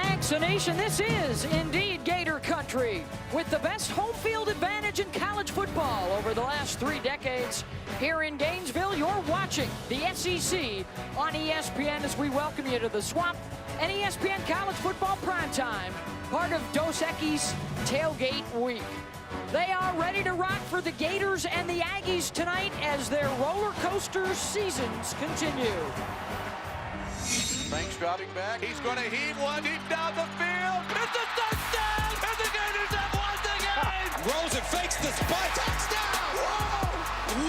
Vaccination, this is indeed Gator country. With the best home field advantage in college football over the last 3 decades. Here in Gainesville, you're watching the SEC on ESPN as we welcome you to the Swamp and ESPN College Football Primetime, part of Dos Equis Tailgate Week. They are ready to rock for the Gators and the Aggies tonight as their roller coaster seasons continue. Franks dropping back. He's going to heave one deep down the field. It's a touchdown! And the Gators have won the game! Rosen fakes the spike. Touchdown! Whoa!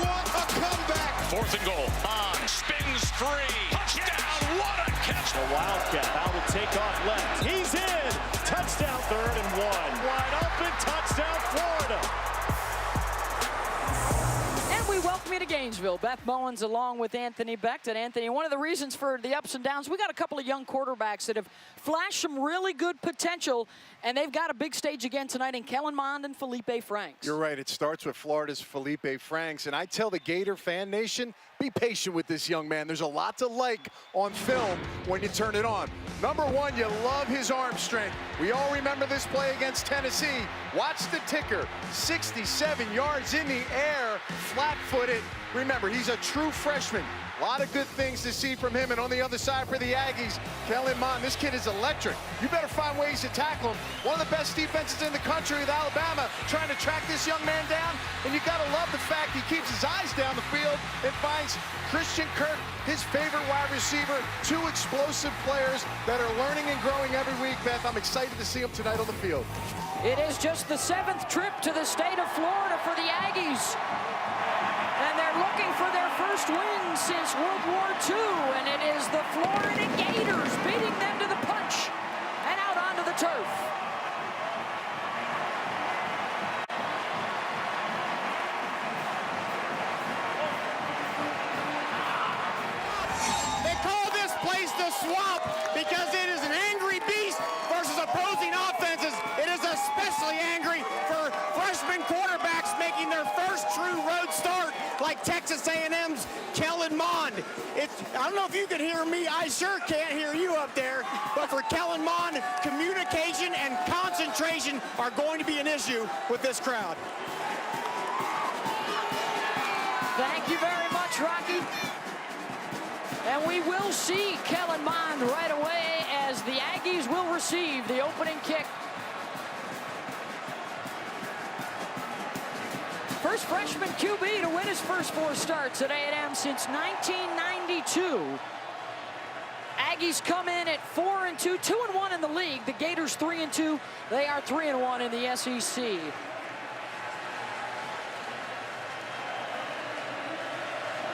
What a comeback! 4th and goal. On. Spins free. Touchdown! What a catch! The Wildcat out to take off left. He's in! Touchdown, 3rd and 1. Wide open, touchdown, Florida! We welcome you to Gainesville. Beth Mullins along with Anthony Becht. And Anthony, one of the reasons for the ups and downs, we got a couple of young quarterbacks that have flashed some really good potential, and they've got a big stage again tonight in Kellen Mond and Feleipe Franks. You're right. It starts with Florida's Feleipe Franks. And I tell the Gator fan nation, be patient with this young man. There's a lot to like on film when you turn it on. Number one, you love his arm strength. We all remember this play against Tennessee. Watch the ticker, 67 yards in the air, flat-footed. Remember, he's a true freshman. A lot of good things to see from him. And on the other side for the Aggies, Kellen Mond, this kid is electric. You better find ways to tackle him. One of the best defenses in the country with Alabama, trying to track this young man down. And you gotta love the fact he keeps his eyes down the field and finds Christian Kirk, his favorite wide receiver. 2 explosive players that are learning and growing every week, Beth. I'm excited to see them tonight on the field. It is just the 7th trip to the state of Florida for the Aggies. And they're looking for their first win since World War II. And it is the Florida Gators beating them to the punch and out onto the turf. They call this place the Swamp because it is an angry beast versus opposing offenses. It is especially angry for freshman quarterbacks making their first true road start, like Texas A&M's Kellen Mond. I don't know if you can hear me. I sure can't hear you up there. But for Kellen Mond, communication and concentration are going to be an issue with this crowd. Thank you very much, Rocky. And we will see Kellen Mond right away as the Aggies will receive the opening kick. First freshman QB to win his first 4 starts at A&M since 1992. Aggies come in at 4-2, 2-1 in the league. The Gators 3-2. They are 3-1 in the SEC.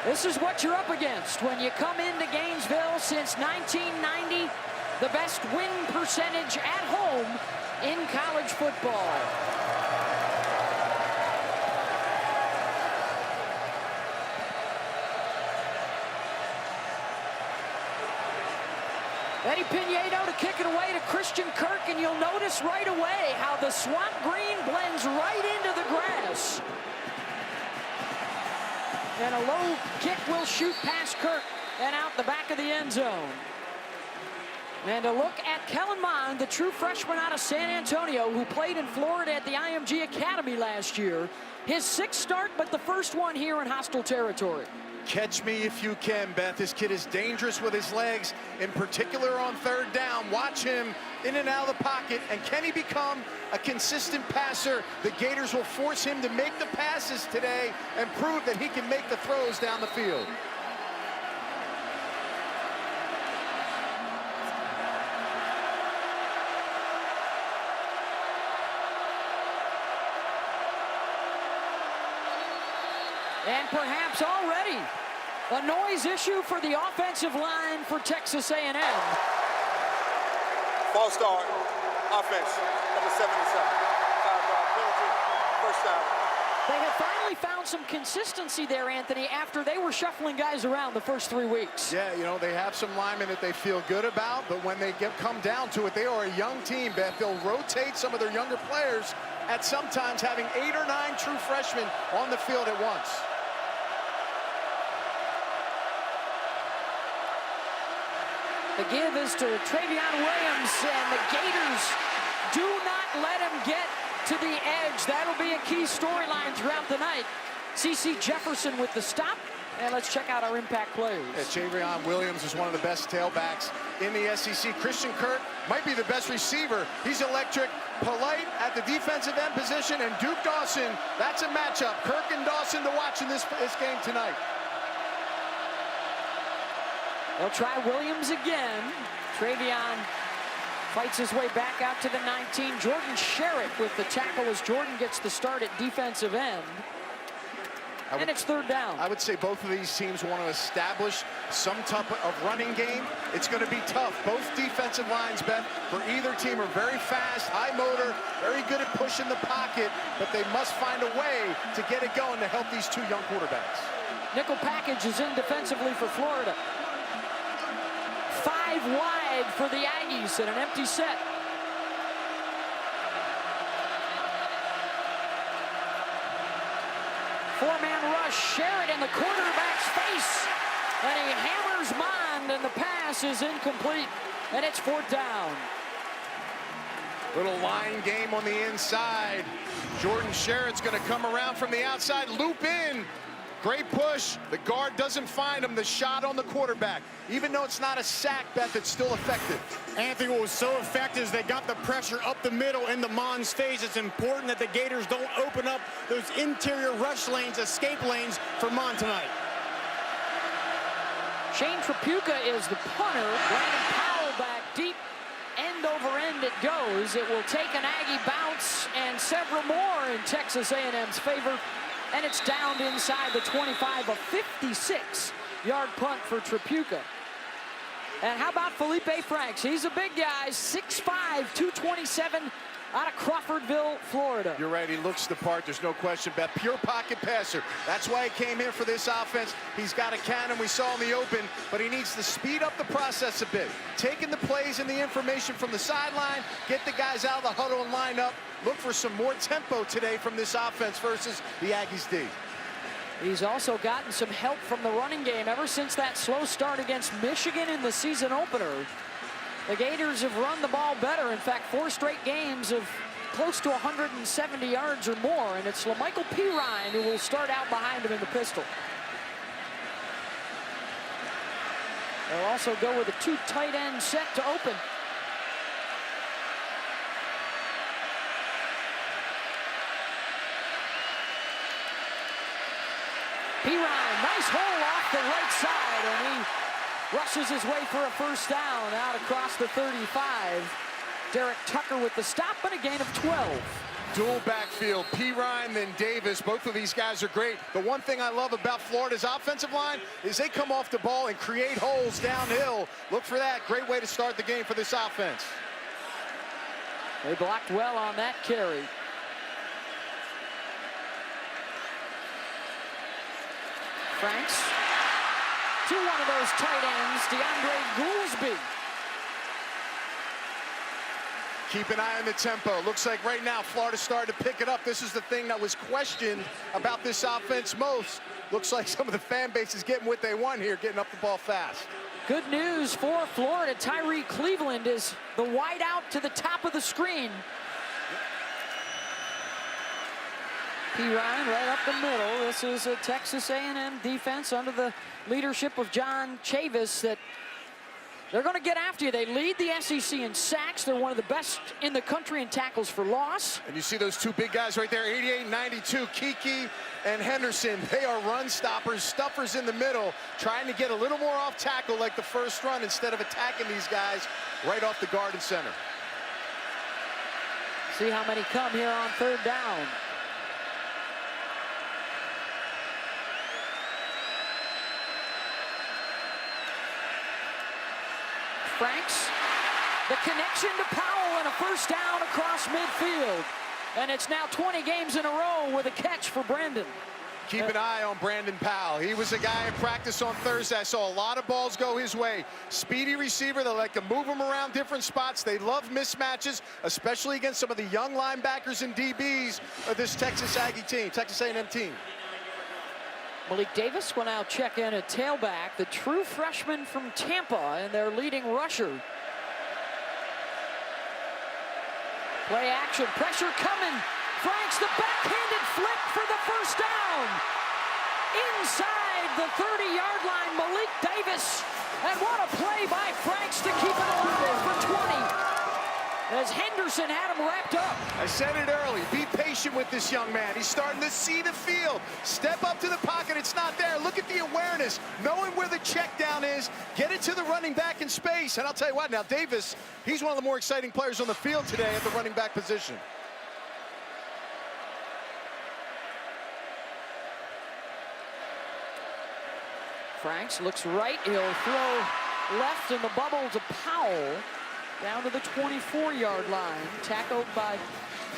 This is what you're up against when you come into Gainesville since 1990. The best win percentage at home in college football. Eddie Pinedo to kick it away to Christian Kirk, and you'll notice right away how the swamp green blends right into the grass. And a low kick will shoot past Kirk and out the back of the end zone. And a look at Kellen Mond, the true freshman out of San Antonio who played in Florida at the IMG Academy last year. His 6th start, but the first one here in hostile territory. Catch me if you can, Beth. This kid is dangerous with his legs, in particular on 3rd down. Watch him in and out of the pocket, and can he become a consistent passer? The Gators will force him to make the passes today and prove that he can make the throws down the field. And perhaps already a noise issue for the offensive line for Texas A&M. False start, offense, number 77. 5-yard penalty, first down. They have finally found some consistency there, Anthony, after they were shuffling guys around the first 3 weeks. Yeah, you know, they have some linemen that they feel good about, but when they come down to it, they are a young team, Beth. They'll rotate some of their younger players at sometimes having 8 or 9 true freshmen on the field at once. The give is to Travion Williams, and the Gators do not let him get to the edge. That'll be a key storyline throughout the night. CeCe Jefferson with the stop, and let's check out our impact plays. Yeah, Travion Williams is one of the best tailbacks in the SEC. Christian Kirk might be the best receiver. He's electric. Polite at the defensive end position, and Duke Dawson, that's a matchup. Kirk and Dawson to watch in this game tonight. They'll try Williams again. Travion fights his way back out to the 19. Jordan Sherritt with the tackle as Jordan gets the start at defensive end. And it's third down. I would say both of these teams want to establish some type of running game. It's going to be tough. Both defensive lines, Beth, for either team are very fast, high motor, very good at pushing the pocket, but they must find a way to get it going to help these two young quarterbacks. Nickel package is in defensively for Florida. 5 wide for the Aggies in an empty set. Four-man rush, Sherritt in the quarterback's face, and he hammers Mond, and the pass is incomplete, and it's fourth down. Little line game on the inside. Jordan Sherritt's going to come around from the outside, loop in. Great push. The guard doesn't find him. The shot on the quarterback. Even though it's not a sack, Beth, it's still effective. Anthony, what was so effective is they got the pressure up the middle into Mond's face. It's important that the Gators don't open up those interior rush lanes, escape lanes for Mond tonight. Shane Trapuka is the punter. Brandon Powell back deep. End over end it goes. It will take an Aggie bounce and several more in Texas A&M's favor. And it's downed inside the 25, a 56-yard punt for Trapuka. And how about Feleipe Franks? He's a big guy, 6'5", 227, out of Crawfordville, Florida. You're right, he looks the part, there's no question, Beth. Pure pocket passer. That's why he came in for this offense. He's got a cannon, we saw in the open, but he needs to speed up the process a bit. Taking the plays and the information from the sideline, get the guys out of the huddle and line up. Look for some more tempo today from this offense versus the Aggies D. He's also gotten some help from the running game ever since that slow start against Michigan in the season opener. The Gators have run the ball better. In fact, 4 straight games of close to 170 yards or more, and it's LaMichael Pirine who will start out behind him in the pistol. They'll also go with a 2 tight end set to open. Pirine, nice hole off the right side, and he rushes his way for a first down out across the 35. Derek Tucker with the stop and a gain of 12. Dual backfield, Pirine, then Davis. Both of these guys are great. The one thing I love about Florida's offensive line is they come off the ball and create holes downhill. Look for that. Great way to start the game for this offense. They blocked well on that carry. Franks to one of those tight ends, DeAndre Goolsby. Keep an eye on the tempo. Looks like right now Florida started to pick it up. This is the thing that was questioned about this offense most. Looks like some of the fan base is getting what they want here, getting up the ball fast. Good news for Florida. Tyree Cleveland is the wide out to the top of the screen. Pirine right up the middle. This is a Texas A&M defense under the leadership of John Chavis that they're going to get after you. They lead the SEC in sacks. They're one of the best in the country in tackles for loss. And you see those 2 big guys right there, 88, 92, Kiki and Henderson. They are run stoppers, stuffers in the middle, trying to get a little more off tackle like the first run instead of attacking these guys right off the guard and center. See how many come here on third down. Franks, the connection to Powell and a first down across midfield. And it's now 20 games in a row with a catch for Brandon. Keep an eye on Brandon Powell. He was a guy in practice on Thursday. I saw a lot of balls go his way. Speedy receiver. They like to move him around different spots. They love mismatches, especially against some of the young linebackers and DBs of this Texas Aggie team, Texas A&M team. Malik Davis will now check in at tailback, the true freshman from Tampa and their leading rusher. Play action, pressure coming. Franks, the backhanded flip for the first down. Inside the 30-yard line, Malik Davis. And what a play by Franks to keep it alive for 20. As Henderson had him wrapped up. I said it early, be patient with this young man. He's starting to see the field. Step up to the pocket, it's not there. Look at the awareness, knowing where the check down is, get it to the running back in space. And I'll tell you what, now Davis, he's one of the more exciting players on the field today at the running back position. Franks looks right, he'll throw left in the bubble to Powell. Down to the 24-yard line, tackled by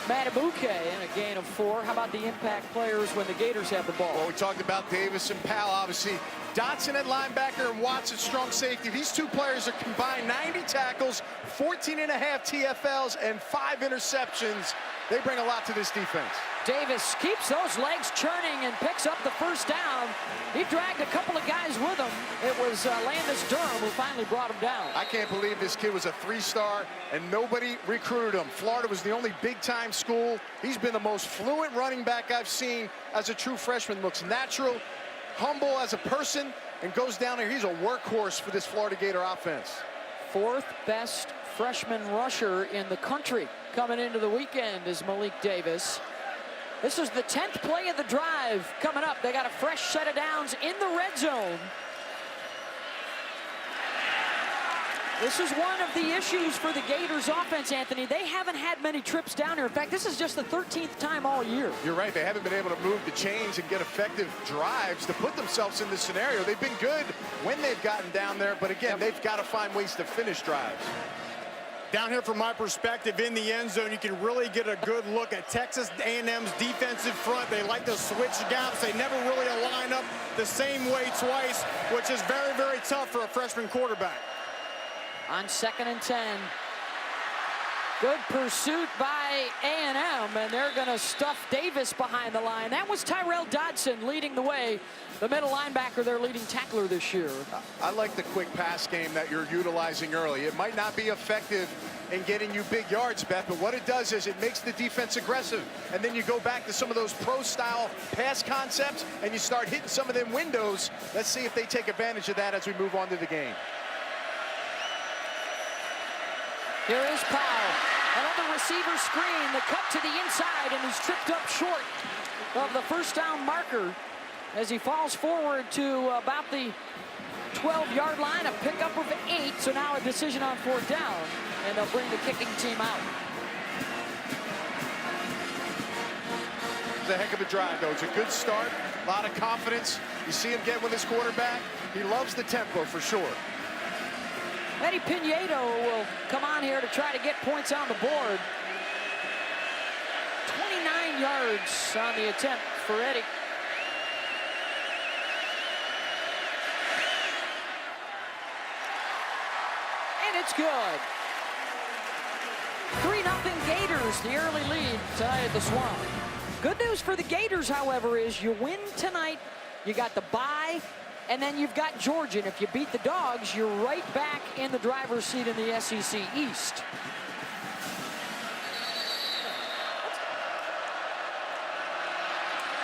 Matabuke, and a gain of 4. How about the impact players when the Gators have the ball? Well, we talked about Davis and Powell, obviously. Dotson at linebacker and Watson strong safety. These two players are combined 90 tackles, 14.5 TFLs, and 5 interceptions. They bring a lot to this defense. Davis keeps those legs churning and picks up the first down. He dragged a couple of guys with him. It was Landis Durham who finally brought him down. I can't believe this kid was a 3-star and nobody recruited him. Florida was the only big-time school. He's been the most fluent running back I've seen as a true freshman. Looks natural, humble as a person, and goes down there. He's a workhorse for this Florida Gator offense. 4th best freshman rusher in the country coming into the weekend is Malik Davis. This is the 10th play of the drive coming up. They got a fresh set of downs in the red zone. This is one of the issues for the Gators offense, Anthony. They haven't had many trips down here. In fact, this is just the 13th time all year. You're right. They haven't been able to move the chains and get effective drives to put themselves in this scenario. They've been good when they've gotten down there, but again, they've got to find ways to finish drives. Down here from my perspective in the end zone, you can really get a good look at Texas A&M's defensive front. They like to switch gaps. They never really line up the same way twice, which is very, very tough for a freshman quarterback. On 2nd and 10. Good pursuit by A&M, and they're going to stuff Davis behind the line. That was Tyrell Dodson leading the way, the middle linebacker, their leading tackler this year. I like the quick pass game that you're utilizing early. It might not be effective in getting you big yards, Beth, but what it does is it makes the defense aggressive. And then you go back to some of those pro-style pass concepts, and you start hitting some of them windows. Let's see if they take advantage of that as we move on to the game. Here is Powell. Another receiver screen. The cut to the inside, and he's tripped up short of the first down marker as he falls forward to about the 12-yard line. A pickup of 8, so now a decision on 4th down, and they'll bring the kicking team out. It's a heck of a drive, though. It's a good start, a lot of confidence. You see him get with his quarterback. He loves the tempo for sure. Eddie Pinedo will come on here to try to get points on the board. 29 yards on the attempt for Eddie. And it's good. 3-0 Gators, the early lead tonight at the Swamp. Good news for the Gators, however, is you win tonight, you got the bye, and then you've got Georgia. And if you beat the Dogs, you're right back in the driver's seat in the SEC East.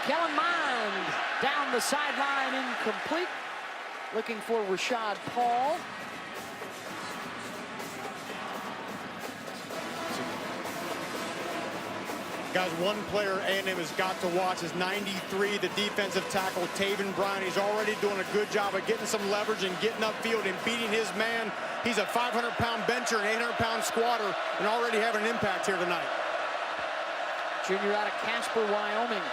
Kellen Mond down the sideline, incomplete. Looking for Rashad Paul. Guys, one player A&M has got to watch is 93, the defensive tackle, Taven Bryan. He's already doing a good job of getting some leverage and getting upfield and beating his man. He's a 500-pound bencher, an 800-pound squatter, and already having an impact here tonight. Junior out of Casper, Wyoming.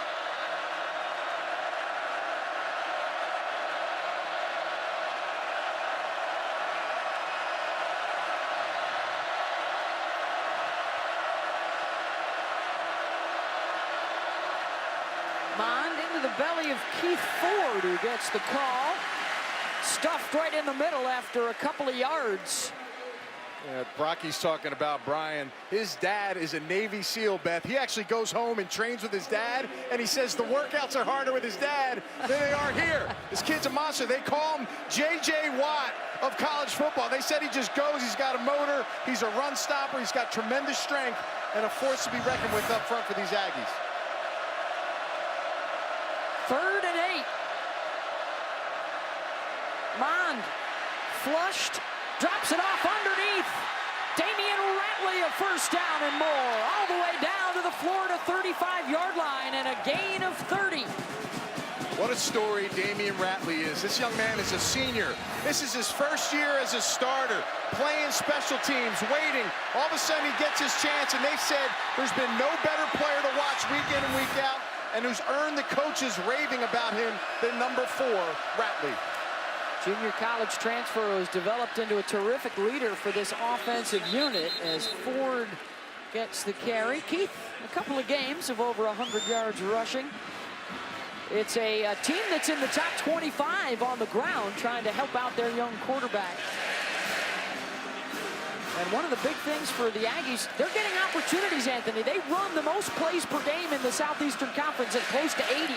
Mond into the belly of Keith Ford, who gets the call. Stuffed right in the middle after a couple of yards. Brocky's talking about Brian. His dad is a Navy SEAL, Beth. He actually goes home and trains with his dad, and he says the workouts are harder with his dad than they are here. This kid's a monster. They call him J.J. Watt of college football. They said he just goes. He's got a motor. He's a run stopper. He's got tremendous strength and a force to be reckoned with up front for these Aggies. 3rd and 8. Mond flushed, drops it off underneath. Damian Ratley, a first down and more, all the way down to the Florida 35-yard line, and a gain of 30. What a story Damian Ratley is. This young man is a senior. This is his first year as a starter, playing special teams, waiting. All of a sudden he gets his chance, and they said there's been no better player to watch week in and week out, and who's earned the coaches raving about him than number 4, Ratley. Junior college transfer was developed into a terrific leader for this offensive unit as Ford gets the carry. Keith, a couple of games of over 100 yards rushing. It's a team that's in the top 25 on the ground trying to help out their young quarterback. And one of the big things for the Aggies, they're getting opportunities, Anthony. They run the most plays per game in the Southeastern Conference at close to 80.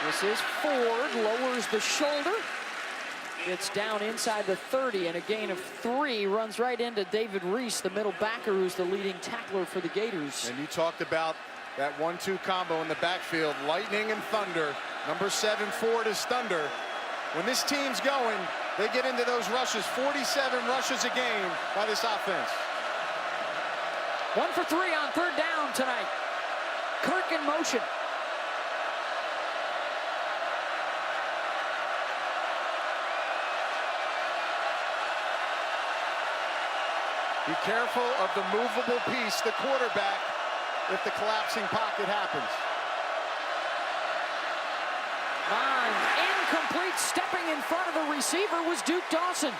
This is Ford, lowers the shoulder. It's down inside the 30 and a gain of 3. Runs right into David Reese, the middle backer, who's the leading tackler for the Gators. And you talked about that 1-2 combo in the backfield, lightning and thunder. Number 7, Ford is thunder. When this team's going, they get into those rushes, 47 rushes a game by this offense. 1 for 3 on 3rd down tonight. Kirk in motion. Be careful of the movable piece, the quarterback, if the collapsing pocket happens. Mond, incomplete, stepping in front of the receiver was Duke Dawson.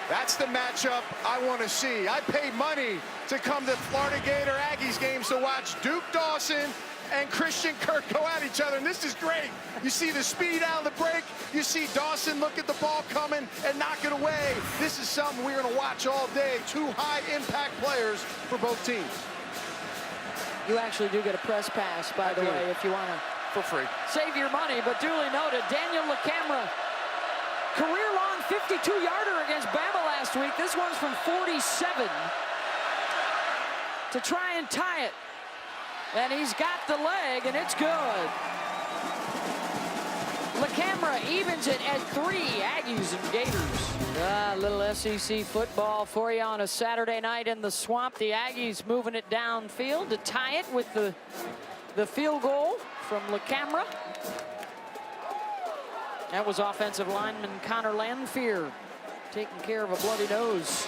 That's the matchup I want to see. I pay money to come to Florida Gator Aggies games to watch Duke Dawson and Christian Kirk go at each other, and this is great. You see the speed out of the break. You see Dawson look at the ball coming and knock it away. This is something we're going to watch all day. 2 high-impact players for both teams. You actually do get a press pass, by the way, if you want to for free save your money, but duly noted. Daniel LaCamera, career-long 52-yarder against Bama last week. This one's from 47 to try and tie it. And he's got the leg, and it's good. LaCamera evens it at 3, Aggies and Gators. Little SEC football for you on a Saturday night in the Swamp. The Aggies moving it downfield to tie it with the field goal from LaCamera. That was offensive lineman Connor Lanfear taking care of a bloody nose.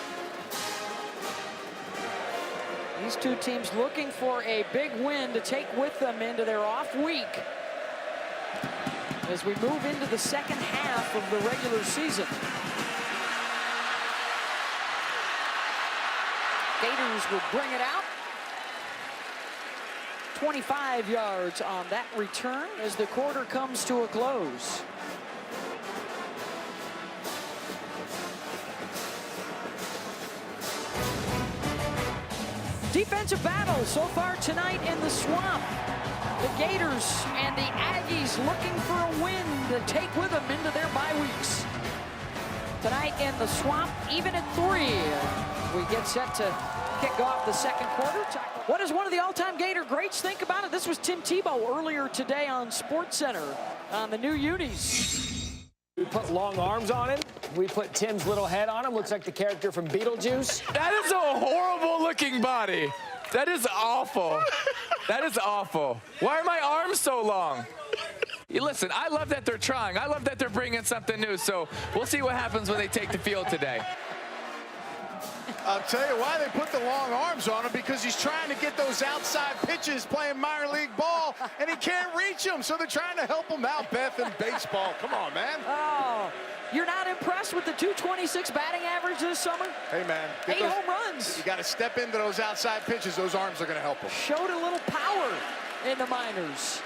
These two teams looking for a big win to take with them into their off week as we move into the second half of the regular season. Gators will bring it out. 25 yards on that return as the quarter comes to a close. Defensive battle so far tonight in the Swamp. The Gators and the Aggies looking for a win to take with them into their bye weeks. Tonight in the Swamp, even at 3. We get set to kick off the second quarter. What does one of the all-time Gator greats think about it? This was Tim Tebow earlier today on SportsCenter on the new unis. We put long arms on him. We put Tim's little head on him. Looks like the character from Beetlejuice. That is a horrible looking body. That is awful. That is awful. Why are my arms so long? Listen, I love that they're trying. I love that they're bringing something new. So we'll see what happens when they take the field today. I'll tell you why they put the long arms on him, because he's trying to get those outside pitches playing minor league ball, and he can't reach them. So they're trying to help him out, Beth, in baseball. Come on, man. Oh, you're not impressed with with the .226 batting average this summer. Hey, man. 8 home runs. You got to step into those outside pitches. Those arms are going to help him. Showed a little power in the minors.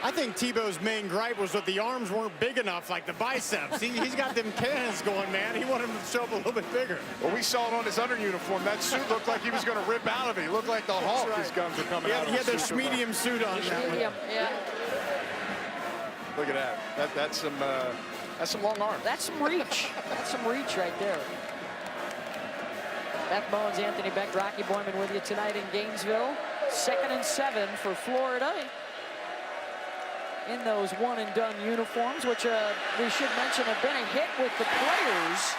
I think Tebow's main gripe was that the arms weren't big enough, like the biceps. He's got them cannons going, man. He wanted them to show up a little bit bigger. Well, we saw it on his under uniform. That suit looked like he was going to rip out of it. He looked like the Hulk. Right. His guns were coming out. He had the medium suit on. Medium, yeah. Look at that. That's some long arms. That's some reach. That's some reach right there. Beth Bones, Anthony Beck, Rocky Boyman with you tonight in Gainesville. 2nd and 7 for Florida in those one-and-done uniforms, which we should mention have been a hit with the players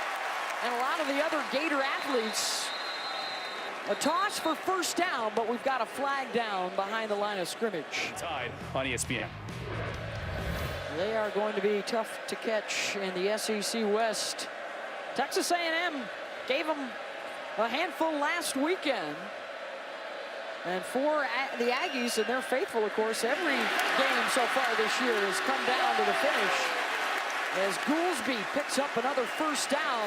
and a lot of the other Gator athletes. A toss for first down, but we've got a flag down behind the line of scrimmage. Tied on ESPN. They are going to be tough to catch in the SEC West. Texas A&M gave them a handful last weekend. And for the Aggies, and they're faithful, of course, every game so far this year has come down to the finish as Goolsby picks up another first down,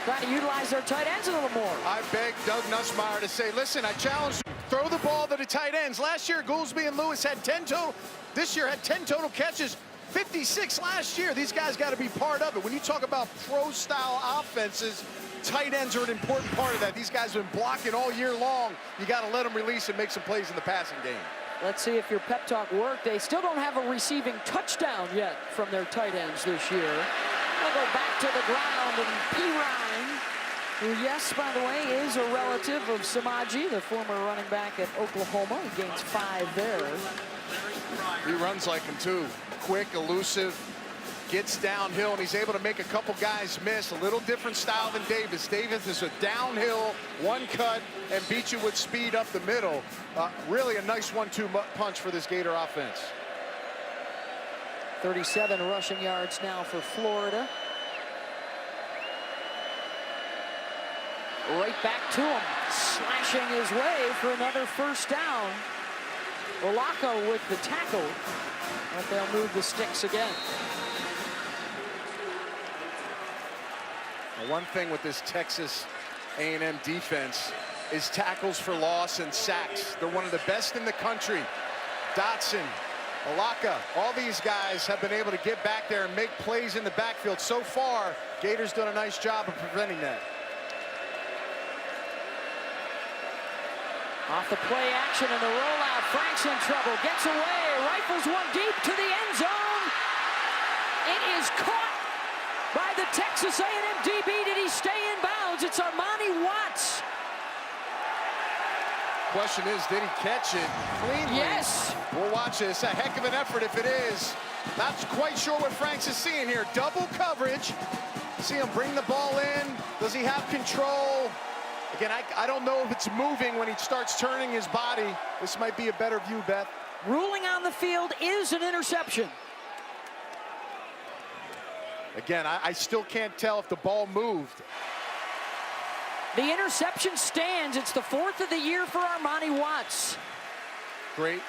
trying to utilize their tight ends a little more. I begged Doug Nussmeier to say, listen, I challenge you, throw the ball to the tight ends. Last year, Goolsby and Lewis had 10 total. This year had 10 total catches, 56 last year. These guys got to be part of it. When you talk about pro-style offenses, tight ends are an important part of that. These guys have been blocking all year long. You got to let them release and make some plays in the passing game. Let's see if your pep talk worked. They still don't have a receiving touchdown yet from their tight ends this year. They'll go back to the ground, and Pirine, who, yes, by the way, is a relative of Samaji, the former running back at Oklahoma. He gains 5 there. He runs like him, too. Quick, elusive. Gets downhill, and he's able to make a couple guys miss. A little different style than Davis. Davis is a downhill, one cut, and beat you with speed up the middle. Really a nice 1-2 punch for this Gator offense. 37 rushing yards now for Florida. Right back to him, slashing his way for another first down. Olaco with the tackle, but they'll move the sticks again. One thing with this Texas A&M defense is tackles for loss and sacks. They're one of the best in the country. Dotson, Alaka, all these guys have been able to get back there and make plays in the backfield. So far, Gators done a nice job of preventing that. Off the play action and the rollout, Franks in trouble, gets away, rifles one deep to the end zone. It is caught by the Texas A&M DB. Did he stay in bounds? It's Armani Watts. Question is, did he catch it cleanly? Yes. We'll watch this. A heck of an effort if it is. Not quite sure what Franks is seeing here. Double coverage. See him bring the ball in. Does he have control? Again, I don't know if it's moving when he starts turning his body. This might be a better view, Beth. Ruling on the field is an interception. Again, I still can't tell if the ball moved. The interception stands. It's the 4th of the year for Armani Watts. Great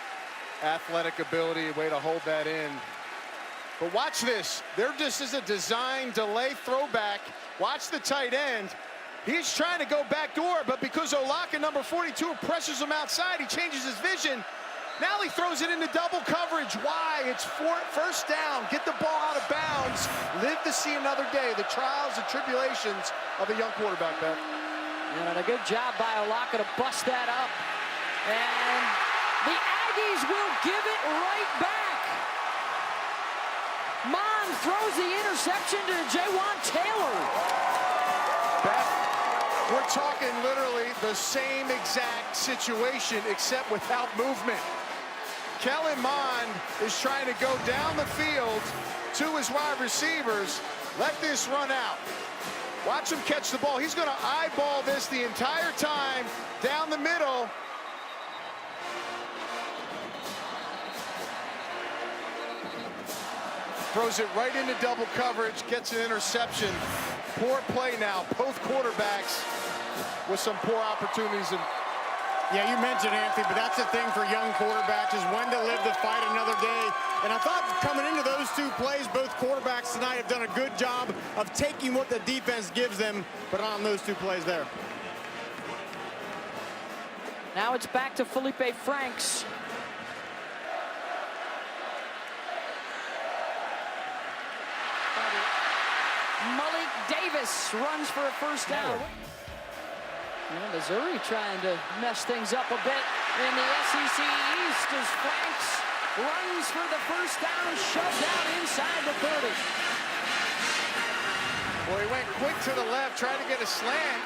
athletic ability, way to hold that in. But watch this. There just is a design delay throwback. Watch the tight end. He's trying to go backdoor, but because Olaka, number 42, pressures him outside, he changes his vision. Now he throws it into double coverage. Why? It's first down. Get the ball out of bounds. Live to see another day. The trials and tribulations of a young quarterback, Ben. And a good job by Olaka to bust that up. And the Aggies will give it right back. Mon throws the interception to Jaywan Taylor. Beth, we're talking literally the same exact situation except without movement. Kellen Mond is trying to go down the field to his wide receivers. Let this run out. Watch him catch the ball. He's going to eyeball this the entire time down the middle. Throws it right into double coverage, gets an interception. Poor play now. Both quarterbacks with some poor opportunities. And yeah, you mentioned Anthony, but that's the thing for young quarterbacks is when to live to fight another day. And I thought coming into those two plays, both quarterbacks tonight have done a good job of taking what the defense gives them, but on those two plays there. Now it's back to Feleipe Franks. Malik Davis runs for a first down. Well, Missouri trying to mess things up a bit in the SEC East as Franks runs for the first down, shoved out inside the 30. Well, he went quick to the left, tried to get a slant.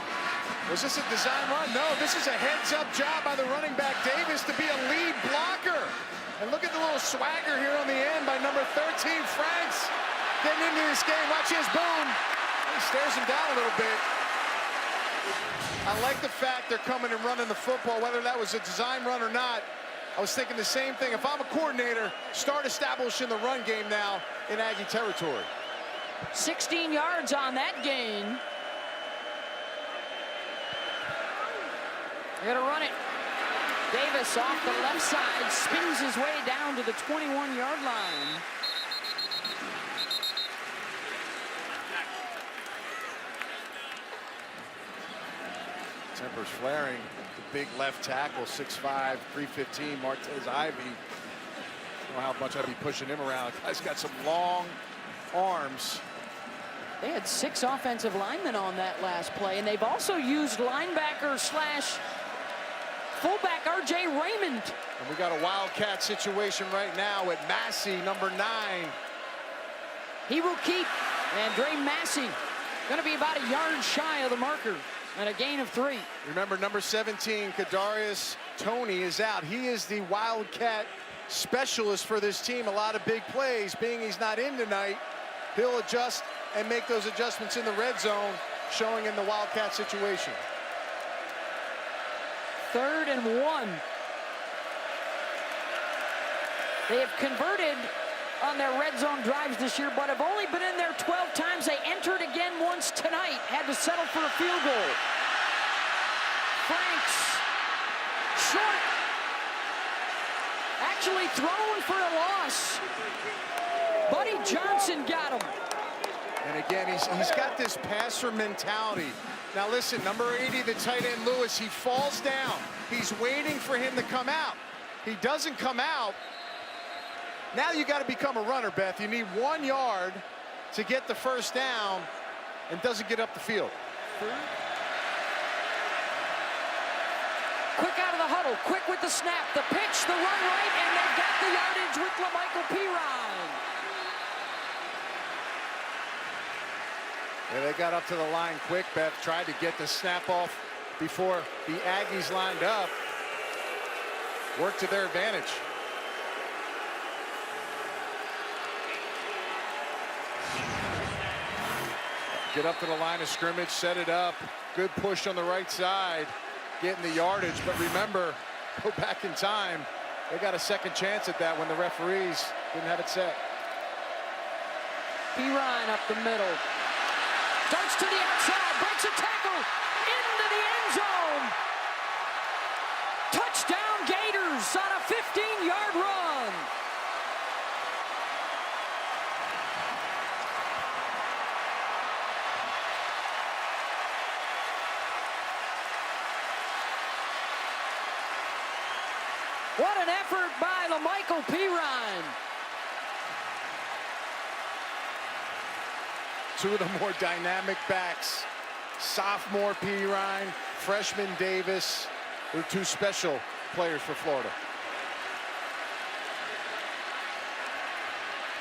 Was this a design run? No, this is a heads-up job by the running back Davis to be a lead blocker. And look at the little swagger here on the end by number 13, Franks. Getting into this game. Watch his boom. He stares him down a little bit. I like the fact they're coming and running the football, whether that was a design run or not. I was thinking the same thing. If I'm a coordinator, start establishing the run game now in Aggie territory. 16 yards on that gain. They're gonna run it. Davis off the left side, spins his way down to the 21-yard line. Tempers flaring. The big left tackle, 6'5", 315, Martez Ivy. I don't know how much I'd be pushing him around. The guy's got some long arms. They had 6 offensive linemen on that last play, and they've also used linebacker slash fullback R.J. Raymond. And we got a wildcat situation right now with Massey, number 9. He will keep. And Dre Massey going to be about a yard shy of the marker and a gain of 3. Remember, number 17, Kadarius Toney, is out. He is the wildcat specialist for this team. A lot of big plays. Being he's not in tonight, he'll adjust and make those adjustments in the red zone, showing in the wildcat situation. 3rd and 1. They have converted on their red zone drives this year, but have only been in there 12 times. They entered again once tonight, had to settle for a field goal. Franks, short, actually thrown for a loss. Buddy Johnson got him. And again, he's got this passer mentality. Now listen, number 80, the tight end Lewis, he falls down. He's waiting for him to come out. He doesn't come out. Now you got to become a runner, Beth. You need 1 yard to get the first down and doesn't get up the field. Quick out of the huddle, quick with the snap, the pitch, the run right, and they've got the yardage with LaMichael Pirine. Yeah, they got up to the line quick. Beth tried to get the snap off before the Aggies lined up. Worked to their advantage. Get up to the line of scrimmage, set it up. Good push on the right side, getting the yardage. But remember, go back in time. They got a second chance at that when the referees didn't have it set. Pirine up the middle. Darts to the outside, breaks a tackle, into the end zone. Touchdown Gators on a 15-yard run. What an effort by LaMichael Pirine. Two of the more dynamic backs, sophomore Pirine, freshman Davis. They're two special players for Florida.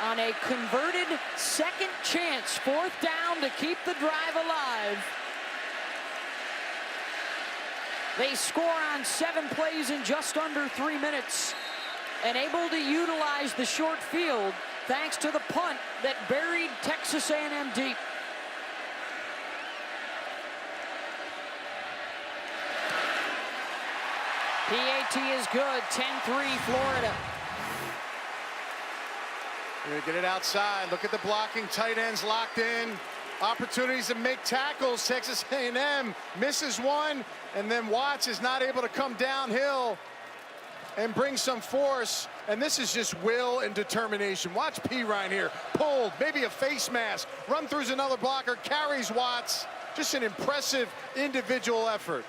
On a converted second chance, 4th down to keep the drive alive. They score on 7 plays in just under 3 minutes and able to utilize the short field thanks to the punt that buried Texas A&M deep. PAT is good, 10-3 Florida. We're gonna get it outside. Look at the blocking, tight ends locked in. Opportunities to make tackles. Texas A&M misses one, and then Watts is not able to come downhill and bring some force. And this is just will and determination. Watch P. Ryan here. Pulled, maybe a face mask. Run throughs another blocker, carries Watts. Just an impressive individual effort.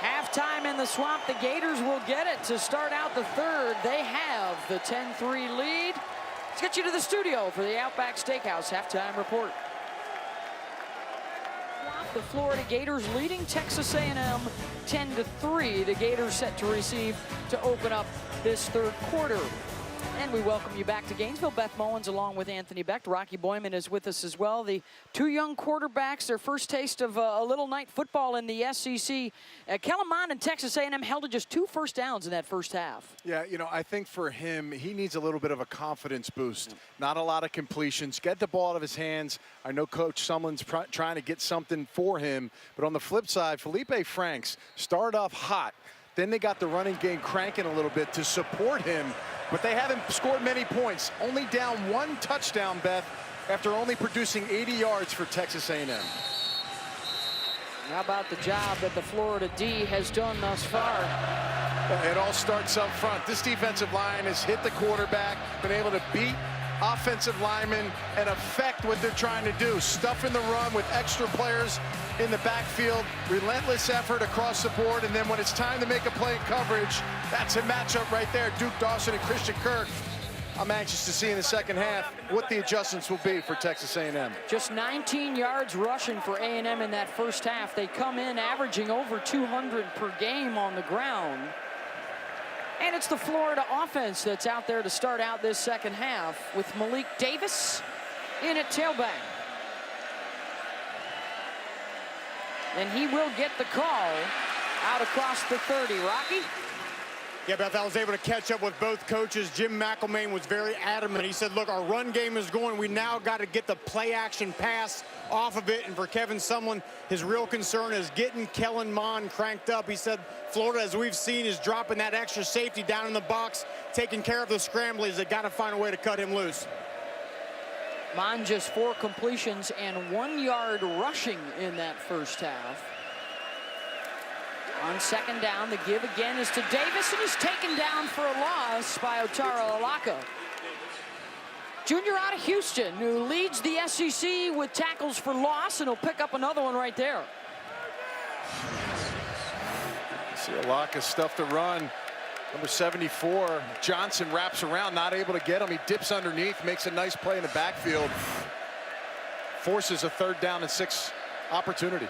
Halftime in the Swamp. The Gators will get it to start out the third. They have the 10-3 lead. Let's get you to the studio for the Outback Steakhouse halftime report. The Florida Gators leading Texas A&M 10-3. The Gators set to receive to open up this third quarter. And we welcome you back to Gainesville. Beth Mullins along with Anthony Becht. Rocky Boyman is with us as well. The two young quarterbacks, their first taste of a little night football in the SEC. Kellen Mond and Texas A&M held to just 2 first downs in that first half. Yeah, you know, I think for him, he needs a little bit of a confidence boost. Not a lot of completions. Get the ball out of his hands. I know Coach Sumlin's trying to get something for him. But on the flip side, Feleipe Franks started off hot. Then they got the running game cranking a little bit to support him. But they haven't scored many points. Only down 1 touchdown, Beth, after only producing 80 yards for Texas A&M. How about the job that the Florida D has done thus far? It all starts up front. This defensive line has hit the quarterback, been able to beat offensive linemen and affect what they're trying to do. Stuff in the run with extra players in the backfield, relentless effort across the board, and then when it's time to make a play in coverage, that's a matchup right there. Duke Dawson and Christian Kirk. I'm anxious to see in the second half what the adjustments will be for Texas A&M. Just 19 yards rushing for A&M in that first half. They come in averaging over 200 per game on the ground. And it's the Florida offense that's out there to start out this second half with Malik Davis in at tailback. And he will get the call out across the 30. Rocky? Yeah, Beth, I was able to catch up with both coaches. Jim McElmain was very adamant. He said, look, our run game is going. We now got to get the play-action pass off of it. And for Kevin Sumlin, his real concern is getting Kellen Mond cranked up. He said Florida, as we've seen, is dropping that extra safety down in the box, taking care of the scramblers. They got to find a way to cut him loose. Mond just 4 completions and 1 yard rushing in that first half. On second down, the give again is to Davis, and he's taken down for a loss by Otaro Alaka. Junior out of Houston, who leads the SEC with tackles for loss, and he'll pick up another one right there. See Alaka stuff to run. Number 74, Johnson wraps around, not able to get him. He dips underneath, makes a nice play in the backfield. Forces a 3rd down and 6 opportunity.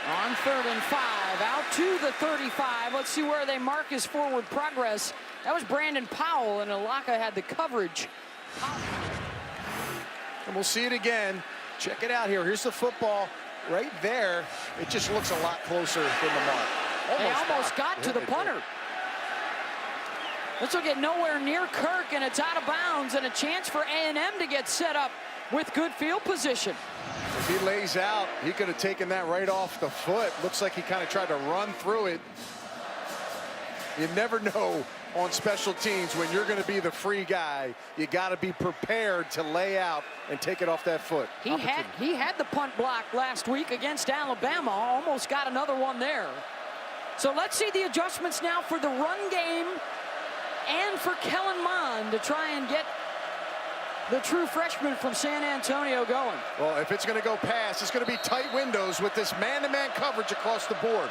On 3rd and 5, out to the 35. Let's see where they mark his forward progress. That was Brandon Powell, and Alaka had the coverage. And we'll see it again. Check it out here. Here's the football right there. It just looks a lot closer than the mark. They almost got to the punter. This will get nowhere near Kirk, and it's out of bounds, and a chance for A&M to get set up with good field position. If he lays out, he could have taken that right off the foot. Looks like he kind of tried to run through it. You never know on special teams when you're going to be the free guy. You got to be prepared to lay out and take it off that foot. He had the punt block last week against Alabama. Almost got another one there. So let's see the adjustments now for the run game and for Kellen Mond to try and get the true freshman from San Antonio going. Well, if it's going to go past, it's going to be tight windows with this man-to-man coverage across the board.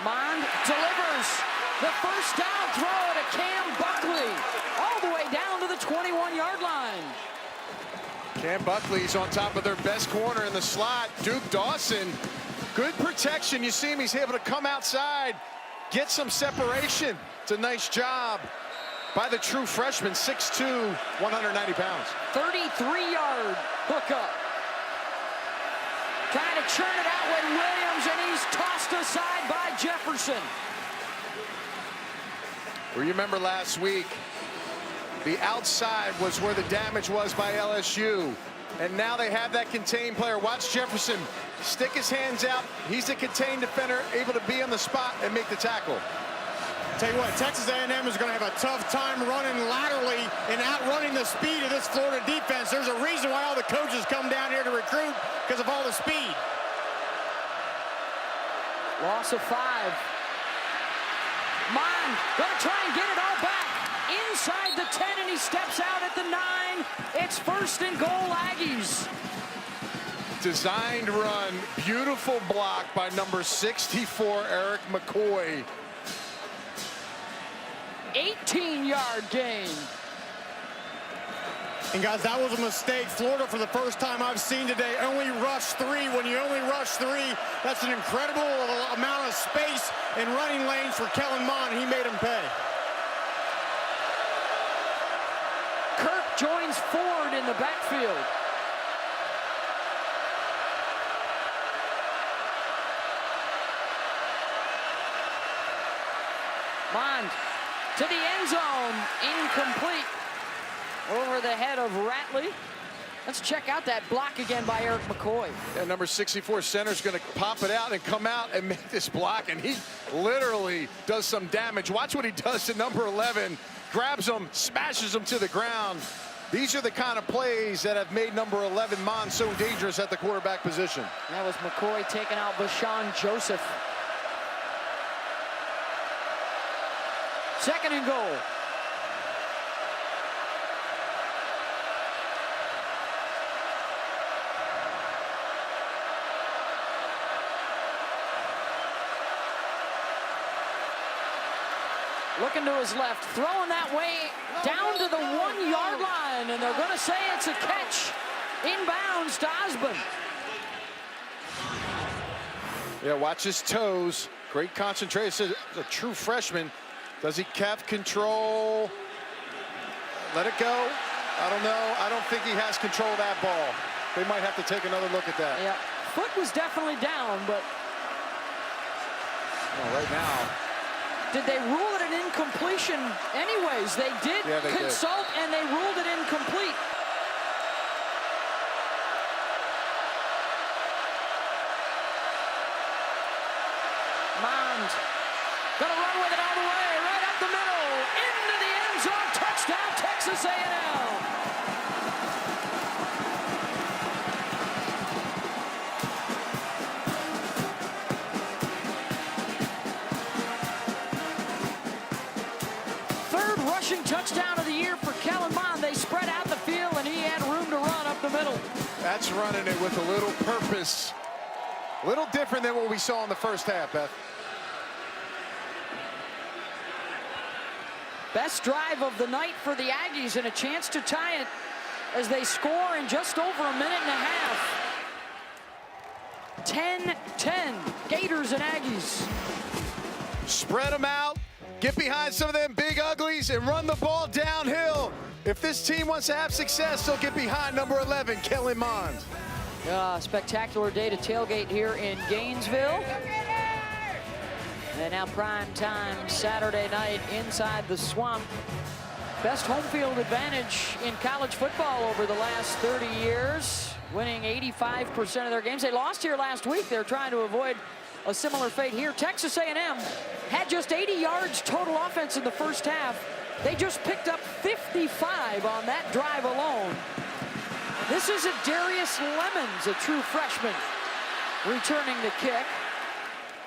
Mond delivers the first down throw to Cam Buckley, all the way down to the 21-yard line. Cam Buckley's on top of their best corner in the slot. Duke Dawson, good protection. You see him, he's able to come outside, get some separation. It's a nice job by the true freshman, 6'2", 190 pounds. 33-yard hookup. Trying to churn it out with Williams, and he's tossed aside by Jefferson. Remember last week, the outside was where the damage was by LSU. And now they have that contained player. Watch Jefferson stick his hands out. He's a contained defender, able to be on the spot and make the tackle. Tell you what, Texas A&M is going to have a tough time running laterally and outrunning the speed of this Florida defense. There's a reason why all the coaches come down here to recruit, because of all the speed. Loss of 5. Mond gonna try and get it all back inside the 10, and he steps out at the 9. It's 1st and goal, Aggies. Designed run, beautiful block by number 64, Eric McCoy. 18-yard gain. And guys, that was a mistake. Florida, for the first time I've seen today, only rushed 3. When you only rush 3, that's an incredible amount of space and running lanes for Kellen Mond. He made him pay. Kirk joins Ford in the backfield. Mond to the end zone, incomplete. Over the head of Ratley. Let's check out that block again by Eric McCoy. Yeah, number 64 center's going to pop it out and come out and make this block, and he literally does some damage. Watch what he does to number 11. Grabs him, smashes him to the ground. These are the kind of plays that have made number 11 Mond so dangerous at the quarterback position. That was McCoy taking out Bashan Joseph. 2nd and goal. Looking to his left, throwing that way down to the 1-yard line, and they're going to say it's a catch. Inbounds to Osborne. Yeah, watch his toes. Great concentration. A true freshman. Does he have control? Let it go. I don't know. I don't think he has control of that ball. They might have to take another look at that. Yeah, foot was definitely down, but right now. Did they rule it an incompletion anyways? They did consult, and they ruled it incomplete. Mond gonna run with it all the way, right up the middle, into the end zone, touchdown, Texas A&M. Rushing touchdown of the year for Kellen Mond. They spread out the field, and he had room to run up the middle. That's running it with a little purpose. A little different than what we saw in the first half, Beth. Best drive of the night for the Aggies, and a chance to tie it as they score in just over a minute and a half. 10-10, Gators and Aggies. Spread them out. Get behind some of them big uglies and run the ball downhill. If this team wants to have success, they'll get behind number 11, Kellen Mond. Spectacular day to tailgate here in Gainesville. And now prime time Saturday night inside the Swamp. Best home field advantage in college football over the last 30 years, winning 85% of their games. They lost here last week. They're trying to avoid a similar fate here. Texas A&M had just 80 yards total offense in the first half. They just picked up 55 on that drive alone. This is a Darius Lemons, a true freshman, returning the kick.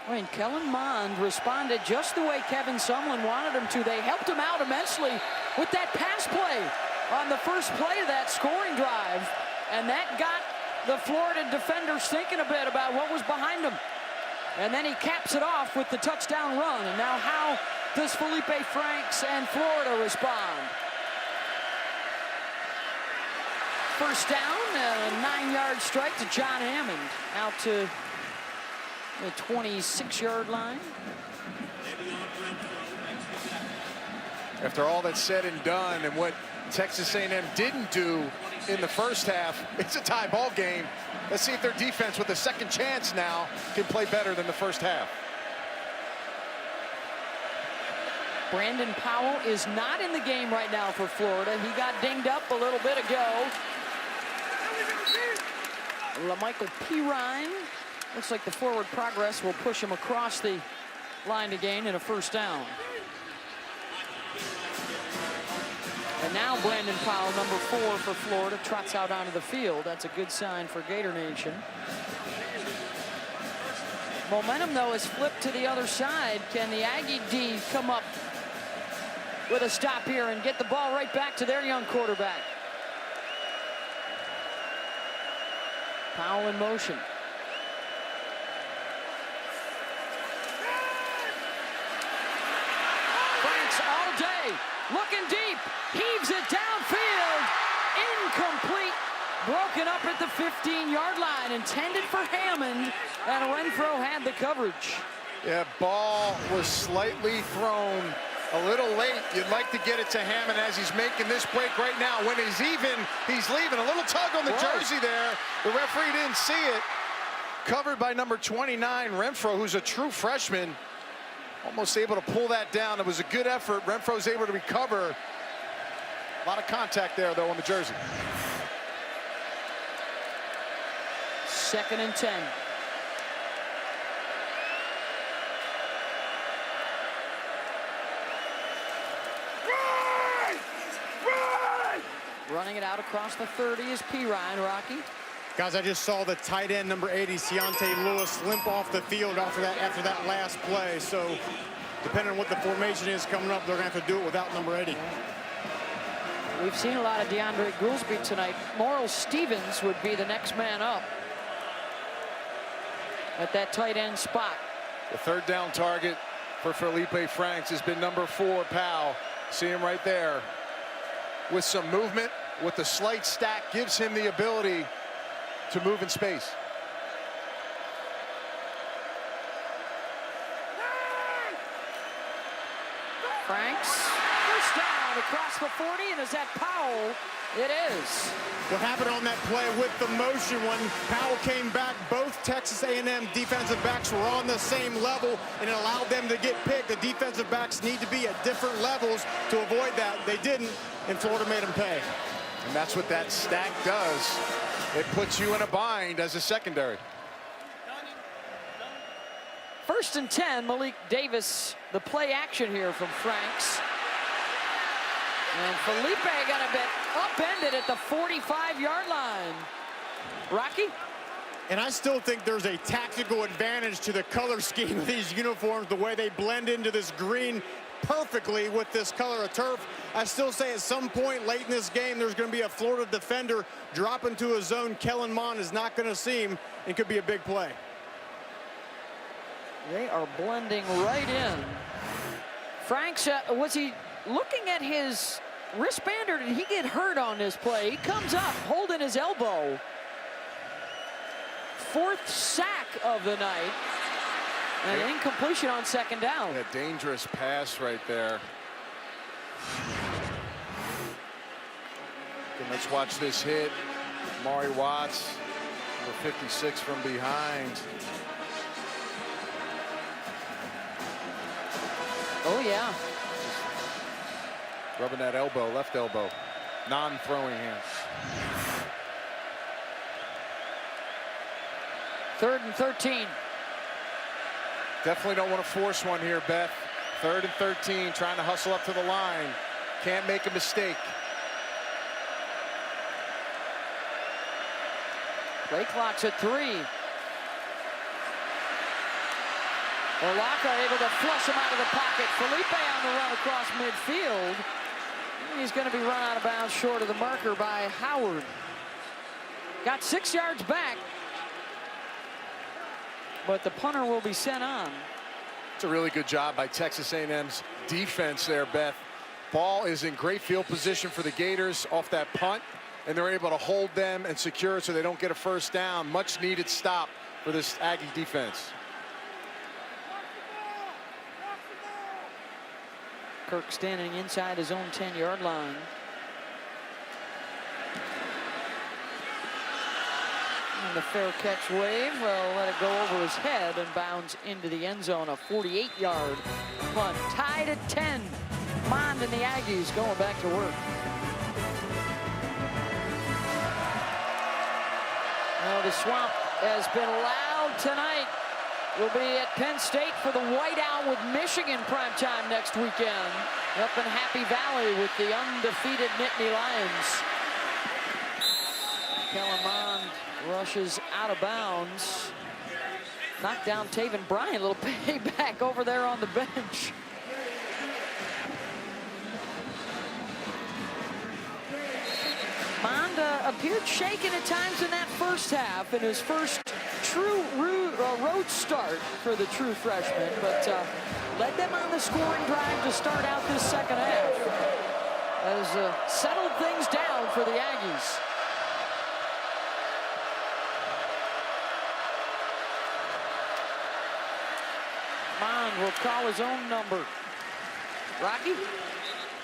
I mean, Kellen Mond responded just the way Kevin Sumlin wanted him to. They helped him out immensely with that pass play on the first play of that scoring drive. And that got the Florida defenders thinking a bit about what was behind them. And then he caps it off with the touchdown run. And now how does Feleipe Franks and Florida respond? First down, a 9-yard strike to John Hammond. Out to the 26-yard line. After all that's said and done and what Texas A&M didn't do in the first half, it's a tie ball game. Let's see if their defense with a second chance now can play better than the first half. Brandon Powell is not in the game right now for Florida. He got dinged up a little bit ago. LaMichael Pirine. Looks like the forward progress will push him across the line to gain in a first down. And now Brandon Powell, number 4 for Florida, trots out onto the field. That's a good sign for Gator Nation. Momentum, though, is flipped to the other side. Can the Aggie D come up with a stop here and get the ball right back to their young quarterback? Powell in motion. Franks all day, looking deep, heaves it downfield, incomplete. Broken up at the 15-yard line, intended for Hammond, and Renfro had the coverage. Yeah, ball was slightly thrown a little late. You'd like to get it to Hammond as he's making this break right now. When he's even, he's leaving. A little tug on the jersey there. The referee didn't see it. Covered by number 29, Renfro, who's a true freshman. Almost able to pull that down. It was a good effort. Renfro's able to recover. A lot of contact there, though, on the jersey. 2nd and 10. Running it out across the 30 is P. Ryan. Rocky. Guys, I just saw the tight end, number 80, Keontae Lewis, limp off the field after that last play. So, depending on what the formation is coming up, they're going to have to do it without number 80. We've seen a lot of DeAndre Goolsby tonight. Morrill Stevens would be the next man up at that tight end spot. The 3rd down target for Feleipe Franks has been number 4, Powell. See him right there. With some movement, with the slight stack, gives him the ability to move in space. Franks, first down across the 40, and is that Powell? It is. What happened on that play with the motion when Powell came back, both Texas A&M defensive backs were on the same level, and it allowed them to get picked. The defensive backs need to be at different levels to avoid that. They didn't, and Florida made them pay. And that's what that stack does. It puts you in a bind as a secondary. 1st and 10, Malik Davis, the play action here from Franks. And Feleipe got a bit upended at the 45-yard line. Rocky? And I still think there's a tactical advantage to the color scheme of these uniforms, the way they blend into this green perfectly with this color of turf. I still say at some point late in this game, there's going to be a Florida defender drop into a zone Kellen Mond is not going to see him, and could be a big play. They are blending right in. Franks, was he looking at his wristband, or did he get hurt on this play? He comes up holding his elbow. 4th sack of the night. And incompletion on 2nd down. A dangerous pass right there. And let's watch this hit. Maury Watts, number 56 from behind. Oh, yeah. Rubbing that elbow, left elbow. Non-throwing hand. 3rd and 13. Definitely don't want to force one here, Beth. 3rd and 13, trying to hustle up to the line. Can't make a mistake. Play clock's at 3. Olaka able to flush him out of the pocket. Feleipe on the run across midfield. He's going to be run out of bounds short of the marker by Howard. Got 6 yards back, but the punter will be sent on. It's a really good job by Texas A&M's defense there, Beth. Ball is in great field position for the Gators off that punt, and they're able to hold them and secure it so they don't get a 1st down. Much needed stop for this Aggie defense. Kirk standing inside his own 10-yard line. And the fair catch wave, well, let it go over his head and bounds into the end zone. A 48-yard punt. Tied at 10. Mond and the Aggies going back to work. Well, the swamp has been loud tonight. will be at Penn State for the Whiteout with Michigan primetime next weekend. Up in Happy Valley with the undefeated Nittany Lions. Kellerman rushes out of bounds. Knocked down Taven Bryan. A little payback over there on the bench. Mond appeared shaken at times in that first half in his first true road start for the true freshman, but led them on the scoring drive to start out this second half. Has settled things down for the Aggies. Mond will call his own number. Rocky?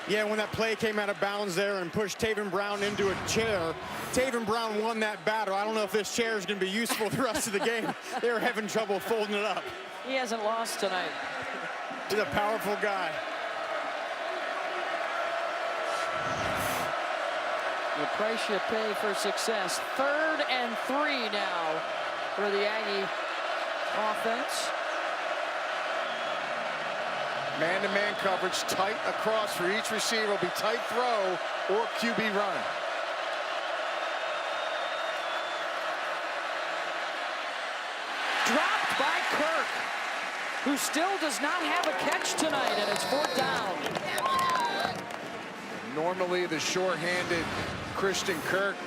Yeah, when that play came out of bounds there and pushed Taven Bryan into a chair, Taven Bryan won that battle. I don't know if this chair is going to be useful the rest of the game. They were having trouble folding it up. He hasn't lost tonight. He's a powerful guy. The price you pay for success. 3rd and 3 now for the Aggie offense. Man-to-man coverage, tight across for each receiver. Will be tight throw or QB run. Dropped by Kirk, who still does not have a catch tonight, and it's 4th down. Normally the short-handed Christian Kirk.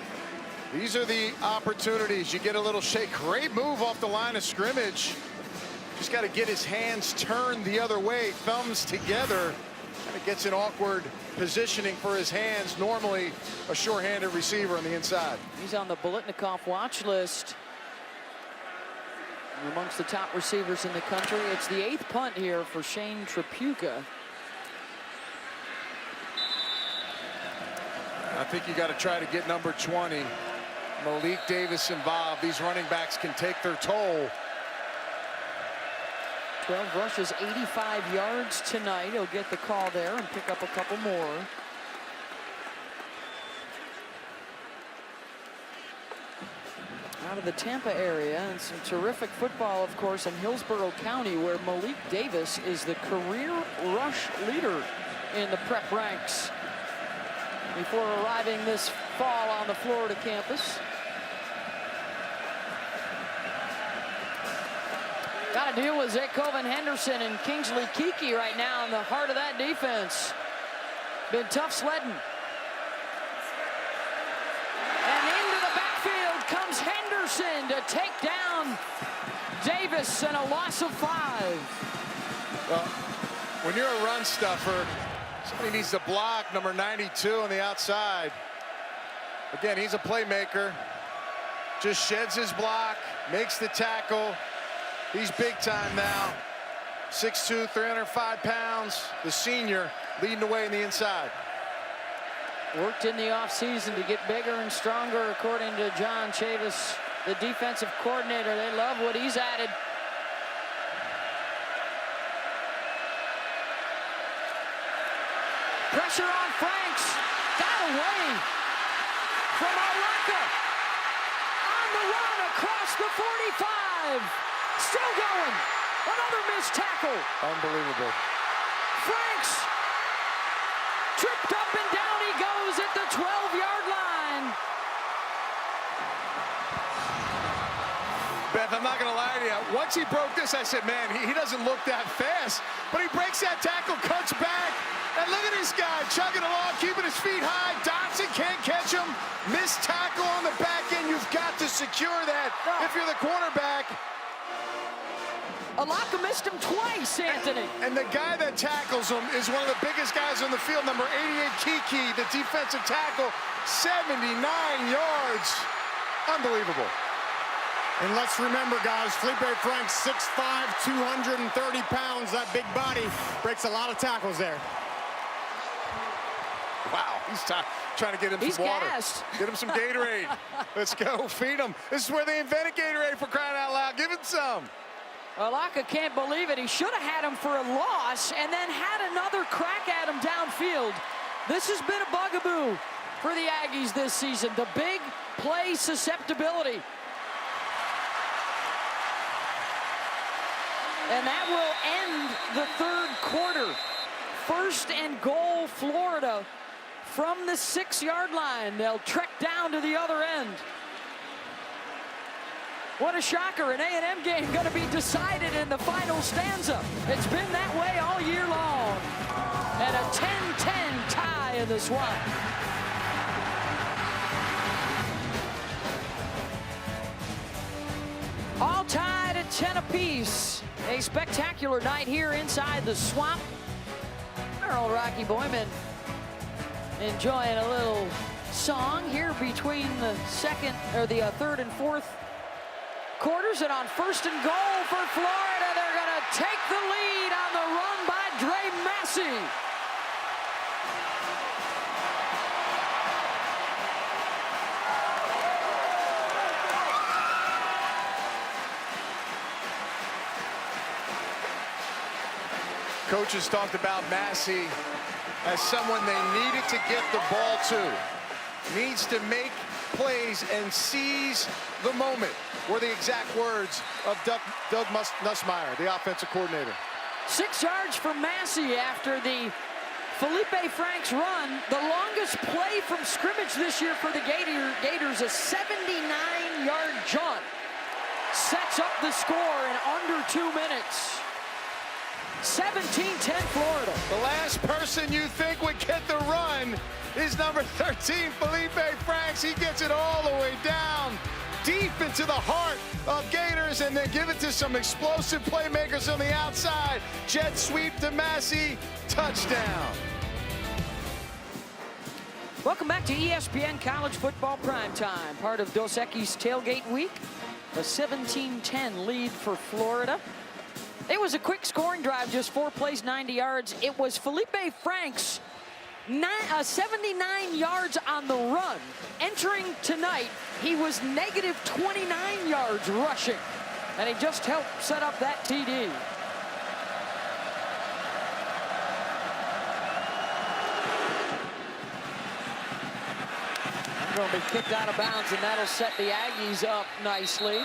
These are the opportunities. You get a little shake. Great move off the line of scrimmage. Just got to get his hands turned the other way, thumbs together. Kind of gets an awkward positioning for his hands. Normally a short-handed receiver on the inside. He's on the Bolitnikov watch list. Amongst the top receivers in the country. It's the 8th punt here for Shane Tripucka. I think you got to try to get number 20, Malik Davis, involved. These running backs can take their toll. 12 rushes, 85 yards tonight. He'll get the call there and pick up a couple more. Out of the Tampa area, and some terrific football, of course, in Hillsborough County, where Malik Davis is the career rush leader in the prep ranks before arriving this fall on the Florida campus. Got to deal with Zakoven Henderson and Kingsley Kiki right now in the heart of that defense. Been tough sledding. And into the backfield comes Henderson to take down Davis, and a loss of 5. Well, when you're a run stuffer, somebody needs to block number 92 on the outside. Again, he's a playmaker. Just sheds his block, makes the tackle. He's big time now. 6'2", 305 pounds. The senior leading the way in the inside. Worked in the offseason to get bigger and stronger, according to John Chavis, the defensive coordinator. They love what he's added. Pressure on Franks. Got away from Alaka. On the run across the 45. Still going. Another missed tackle. Unbelievable. Franks tripped up and down he goes at the 12-yard line. Beth, I'm not going to lie to you. Once he broke this, I said, man, he doesn't look that fast. But he breaks that tackle, cuts back. And look at this guy chugging along, keeping his feet high. Dotson can't catch him. Missed tackle on the back end. You've got to secure that if you're the quarterback. Alaka missed him twice, Anthony. And the guy that tackles him is one of the biggest guys on the field, number 88, Kiki, the defensive tackle, 79 yards. Unbelievable. And let's remember, guys, Feleipe Franks, 6'5", 230 pounds. That big body breaks a lot of tackles there. Wow, he's trying to get him some water. Gassed. Get him some Gatorade. Let's go, feed him. This is where they invented Gatorade, for crying out loud. Give it some. Alaka can't believe it. He should have had him for a loss and then had another crack at him downfield. This has been a bugaboo for the Aggies this season. The big play susceptibility. And that will end the third quarter. First and goal, Florida from the 6-yard line. They'll trek down to the other end. What a shocker, an A&M game going to be decided in the final stanza. It's been that way all year long. And a 10-10 tie in the Swamp. All tied at 10 apiece. A spectacular night here inside the Swamp. Our old Rocky Boyman enjoying a little song here between the third and fourth quarters. And on first and goal for Florida, they're going to take the lead on the run by Dre Massey. Coaches talked about Massey as someone they needed to get the ball to. Needs to make plays and seize the moment, were the exact words of Doug Nussmeier, the offensive coordinator. 6 yards for Massey after the Feleipe Franks run. The longest play from scrimmage this year for the Gators, a 79-yard jaunt. Sets up the score in under 2 minutes. 17-10 Florida. The last person you think would get the run is number 13, Feleipe Franks. He gets it all the way down, deep into the heart of Gators, and then give it to some explosive playmakers on the outside. Jet sweep to Massey, touchdown. Welcome back to ESPN College Football Primetime, part of Dos Equis Tailgate Week. A 17-10 lead for Florida. It was a quick scoring drive, just 4 plays, 90 yards. It was Feleipe Franks, 79 yards on the run. Entering tonight, he was negative 29 yards rushing, and he just helped set up that TD. Going to be kicked out of bounds, and that'll set the Aggies up nicely.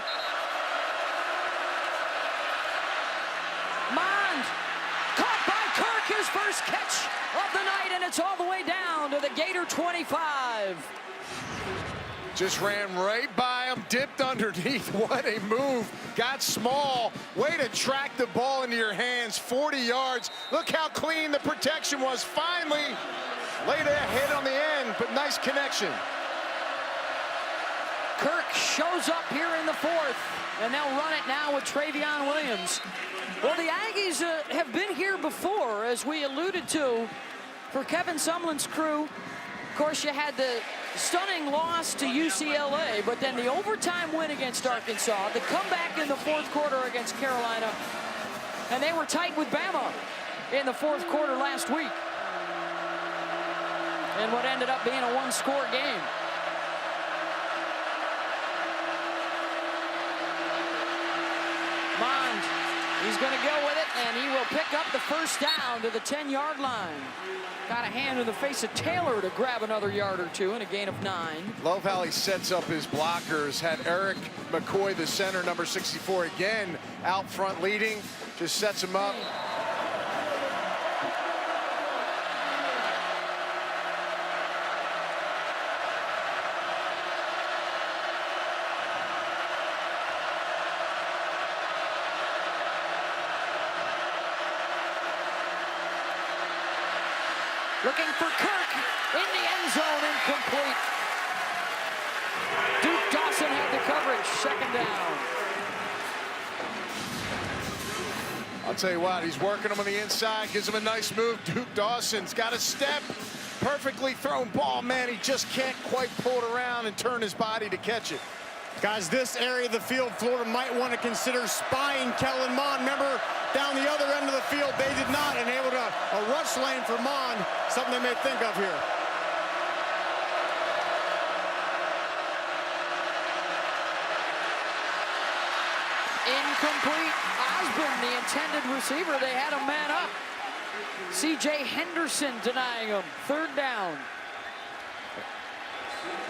Mond, caught by Kirk, his first catch of the night, and it's all the way down to the Gator 25. Just ran right by him, dipped underneath. What a move. Got small. Way to track the ball into your hands. 40 yards. Look how clean the protection was. Finally laid a hit on the end, but nice connection. Kirk shows up here in the fourth, and they'll run it now with Travion Williams. Well, the Aggies have been here before, as we alluded to, for Kevin Sumlin's crew. Of course, you had the stunning loss to UCLA, but then the overtime win against Arkansas, the comeback in the fourth quarter against Carolina, and they were tight with Bama in the fourth quarter last week. And what ended up being a one-score game. Mond, he's going to go with it, and he will pick up the first down to the 10-yard line. Got a hand in the face of Taylor to grab another yard or two, and a gain of 9. Love how he sets up his blockers. Had Eric McCoy, the center, number 64, again out front leading. Just sets him up. Looking for Kirk in the end zone, incomplete. Duke Dawson had the coverage, second down. I'll tell you what, he's working him on the inside, gives him a nice move. Duke Dawson's got a step, perfectly thrown ball. Man, he just can't quite pull it around and turn his body to catch it. Guys, this area of the field, Florida might want to consider spying Kellen Mond. Remember, down the other end of the field, they did not, and able to a rush lane for Mond, something they may think of here. Incomplete. Osborne, the intended receiver, they had a man up. C.J. Henderson denying him. Third down.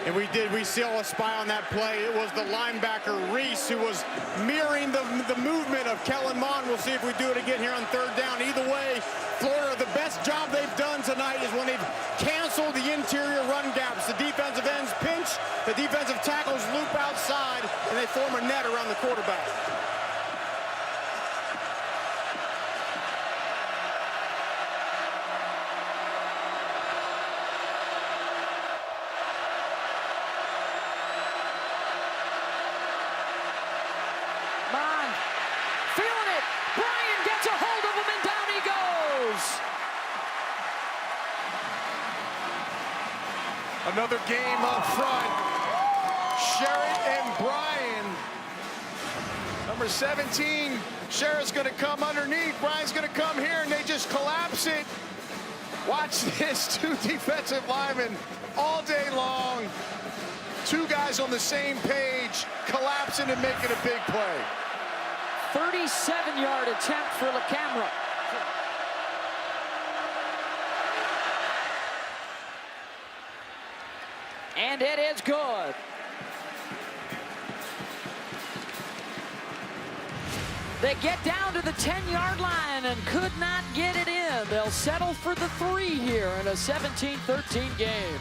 And we saw a spy on that play. It was the linebacker, Reese, who was mirroring the movement of Kellen Mond. We'll see if we do it again here on third down. Either way, Florida, the best job they've done tonight is when they've canceled the interior run gaps. The defensive ends pinch, the defensive tackles loop outside, and they form a net around the quarterback. Feeling it. Bryan gets a hold of him and down he goes. Another game up front. Sherritt and Bryan. Number 17, Sherritt's going to come underneath. Bryan's going to come here, and they just collapse it. Watch this, two defensive linemen all day long. Two guys on the same page, collapsing and making a big play. 37-yard attempt for LaCamera. And it is good. They get down to the 10-yard line and could not get it in. They'll settle for the 3 here in a 17-13 game.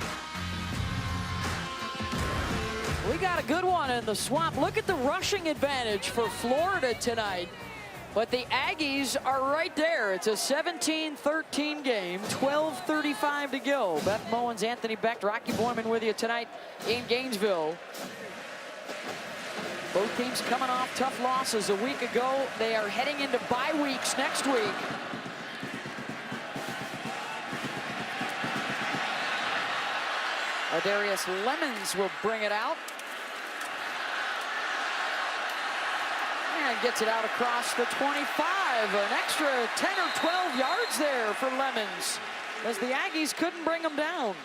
We got a good one in the swamp. Look at the rushing advantage for Florida tonight. But the Aggies are right there. It's a 17-13 game, 12:35 to go. Beth Mowins, Anthony Becht, Rocky Boyman with you tonight in Gainesville. Both teams coming off tough losses a week ago. They are heading into bye weeks next week. Darius Lemons will bring it out. And gets it out across the 25. An extra 10 or 12 yards there for Lemons, as the Aggies couldn't bring them down.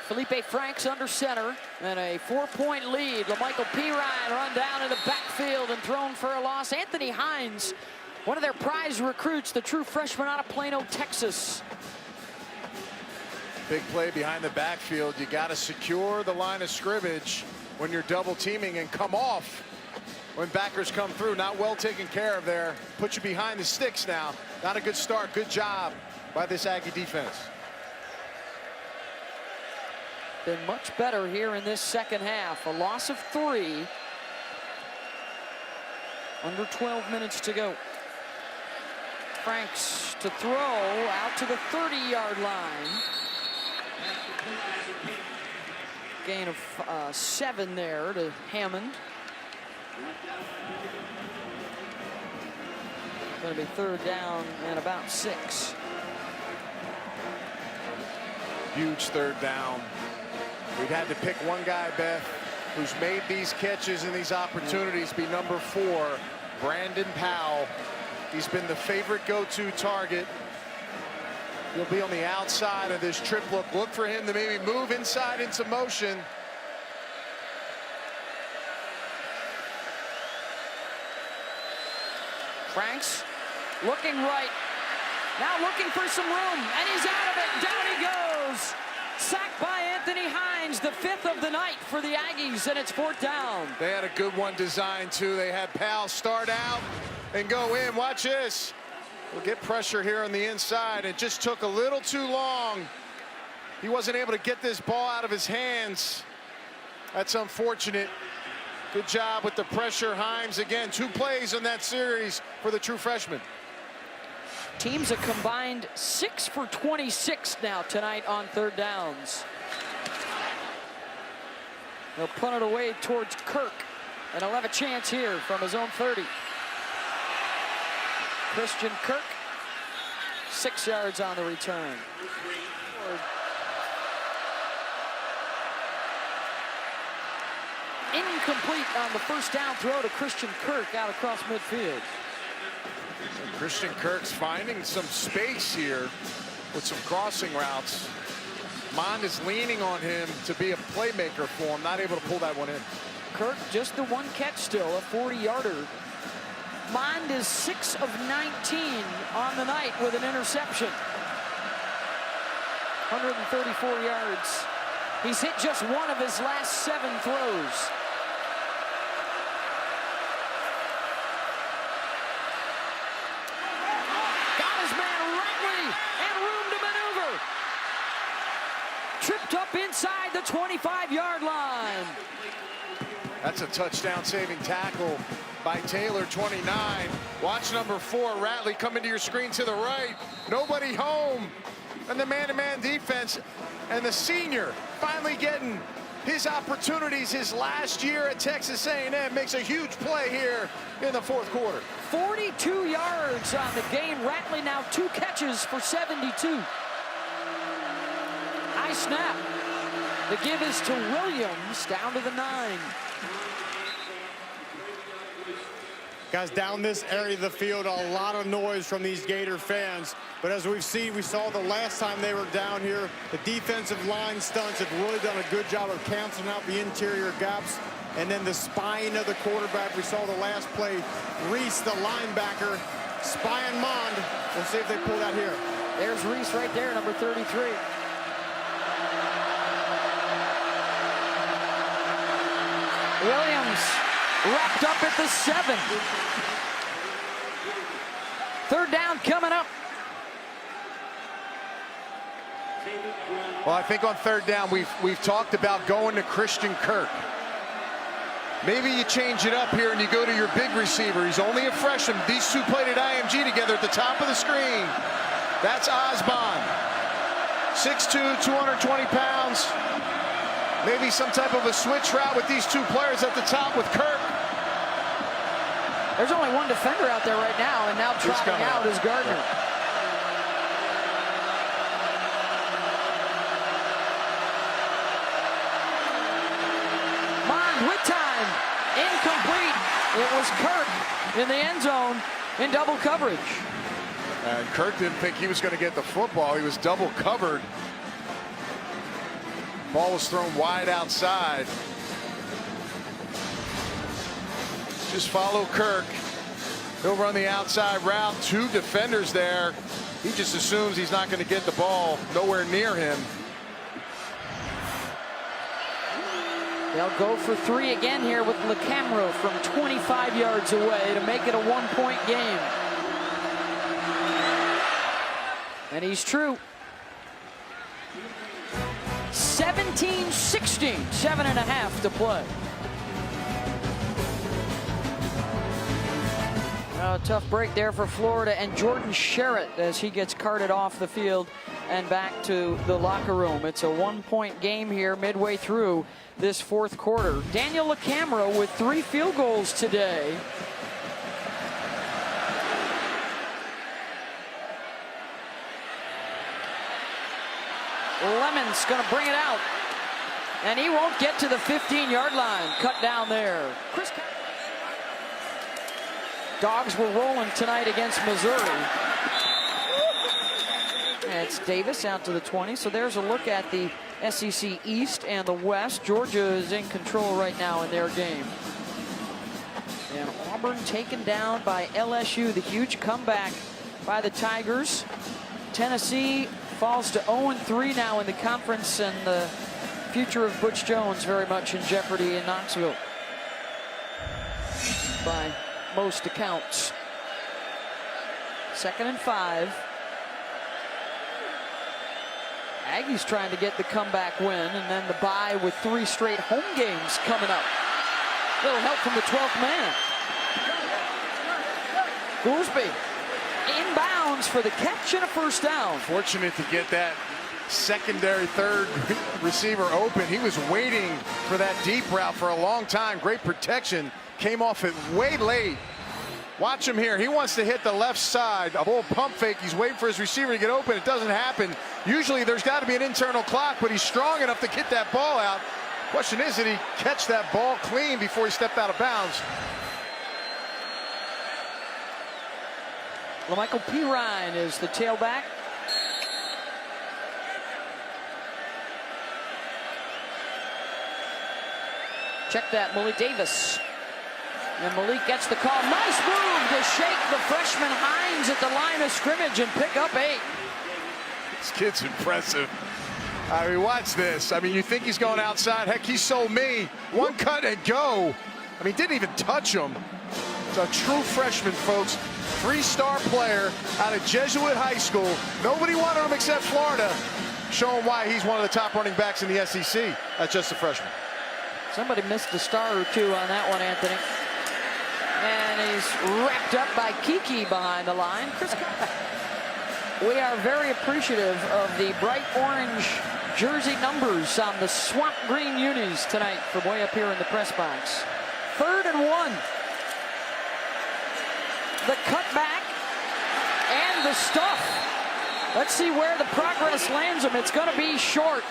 Feleipe Franks under center, and a 4-point lead. LaMichael Pirine run down in the backfield and thrown for a loss. Anthony Hines, one of their prize recruits, the true freshman out of Plano, Texas. Big play behind the backfield. You got to secure the line of scrimmage when you're double teaming and come off when backers come through. Not well taken care of there. Put you behind the sticks now. Not a good start. Good job by this Aggie defense. Been much better here in this second half. A loss of 3. Under 12 minutes to go. Franks to throw out to the 30-yard line. Gain of 7 there to Hammond. Going to be third down and about 6. Huge third down. We'd had to pick one guy, Beth, who's made these catches and these opportunities, be number 4, Brandon Powell. He's been the favorite go-to target. He'll be on the outside of this trip look. Look for him to maybe move inside into motion. Franks looking right. Now looking for some room, and he's out of it. Down he goes. Sacked by Anthony Hines, the 5th of the night for the Aggies, and it's 4th down. They had a good one designed, too. They had Powell start out and go in. Watch this. We'll get pressure here on the inside. It just took a little too long. He wasn't able to get this ball out of his hands. That's unfortunate. Good job with the pressure. Hines, again, 2 plays in that series for the true freshman. Teams have combined 6 for 26 now tonight on third downs. They'll punt it away towards Kirk, and he'll have a chance here from his own 30. Christian Kirk, 6 yards on the return. Incomplete on the first down throw to Christian Kirk out across midfield. So Christian Kirk's finding some space here with some crossing routes. Mond is leaning on him to be a playmaker for him, not able to pull that one in. Kirk just the 1 catch still, a 40-yarder. Mond is 6 of 19 on the night with an interception. 134 yards. He's hit just one of his last 7 throws. Got his man Ratley and room to maneuver. Tripped up inside the 25-yard line. That's a touchdown-saving tackle by Taylor, 29. Watch number 4, Ratley, coming to your screen to the right. Nobody home. And the man-to-man defense. And the senior finally getting his opportunities his last year at Texas A&M. Makes a huge play here in the 4th quarter. 42 yards on the game. Ratley now 2 catches for 72. High snap. The give is to Williams, down to the 9. Guys, down this area of the field, a lot of noise from these Gator fans. But as we've seen, we saw the last time they were down here, the defensive line stunts have really done a good job of canceling out the interior gaps. And then the spying of the quarterback. We saw the last play. Reese, the linebacker, spying Mond. We'll see if they pull that here. There's Reese right there, number 33. Williams wrapped up at the 7. 3rd down coming up. Well, I think on 3rd down, we've talked about going to Christian Kirk. Maybe you change it up here and you go to your big receiver. He's only a freshman. These two played at IMG together at the top of the screen. That's Osborne. 6'2", 220 pounds. Maybe some type of a switch route with these 2 players at the top with Kirk. There's only 1 defender out there right now, and now trotting out is Gardner. Mond with time. Incomplete. It was Kirk in the end zone in double coverage. And Kirk didn't think he was going to get the football. He was double covered. Ball was thrown wide outside. Just follow Kirk. He'll run the outside route. 2 defenders there. He just assumes he's not going to get the ball. Nowhere near him. They'll go for 3 again here with LaCamera from 25 yards away to make it a 1-point game. And he's true. 17-16, 7.5 to play. A tough break there for Florida and Jordan Sherritt as he gets carted off the field and back to the locker room. It's a 1-point game here midway through this 4th quarter. Daniel LaCamera with 3 field goals today. Lemon's going to bring it out. And he won't get to the 15-yard line. Cut down there. Dogs were rolling tonight against Missouri. And it's Davis out to the 20. So there's a look at the SEC East and the West. Georgia is in control right now in their game. And Auburn taken down by LSU. The huge comeback by the Tigers. Tennessee falls to 0-3 now in the conference, and the future of Butch Jones very much in jeopardy in Knoxville by most accounts. 2nd and 5. Aggies trying to get the comeback win, and then the bye with 3 straight home games coming up. Little help from the 12th man. Goolsby inbounds for the catch and a 1st down. Fortunate to get that secondary 3rd receiver open. He was waiting for that deep route for a long time. Great protection. Came off it way late. Watch him here. He wants to hit the left side. A little pump fake. He's waiting for his receiver to get open. It doesn't happen. Usually there's got to be an internal clock, but he's strong enough to get that ball out. Question is, did he catch that ball clean before he stepped out of bounds? LaMichael Pirine is the tailback. Check that, Malik Davis. And Malik gets the call. Nice move to shake the freshman Hines at the line of scrimmage and pick up 8. This kid's impressive. I mean, watch this. I mean, you think he's going outside. Heck, he sold me. One cut and go. I mean, didn't even touch him. It's a true freshman, folks. 3-star player out of Jesuit High School. Nobody wanted him except Florida. Showing why he's one of the top running backs in the SEC. That's just a freshman. Somebody missed a star or two on that one, Anthony. And he's wrapped up by Kiki behind the line. We are very appreciative of the bright orange jersey numbers on the swamp green unis tonight from way up here in the press box. 3rd and 1. The cutback and the stuff. Let's see where the progress lands him. It's going to be short.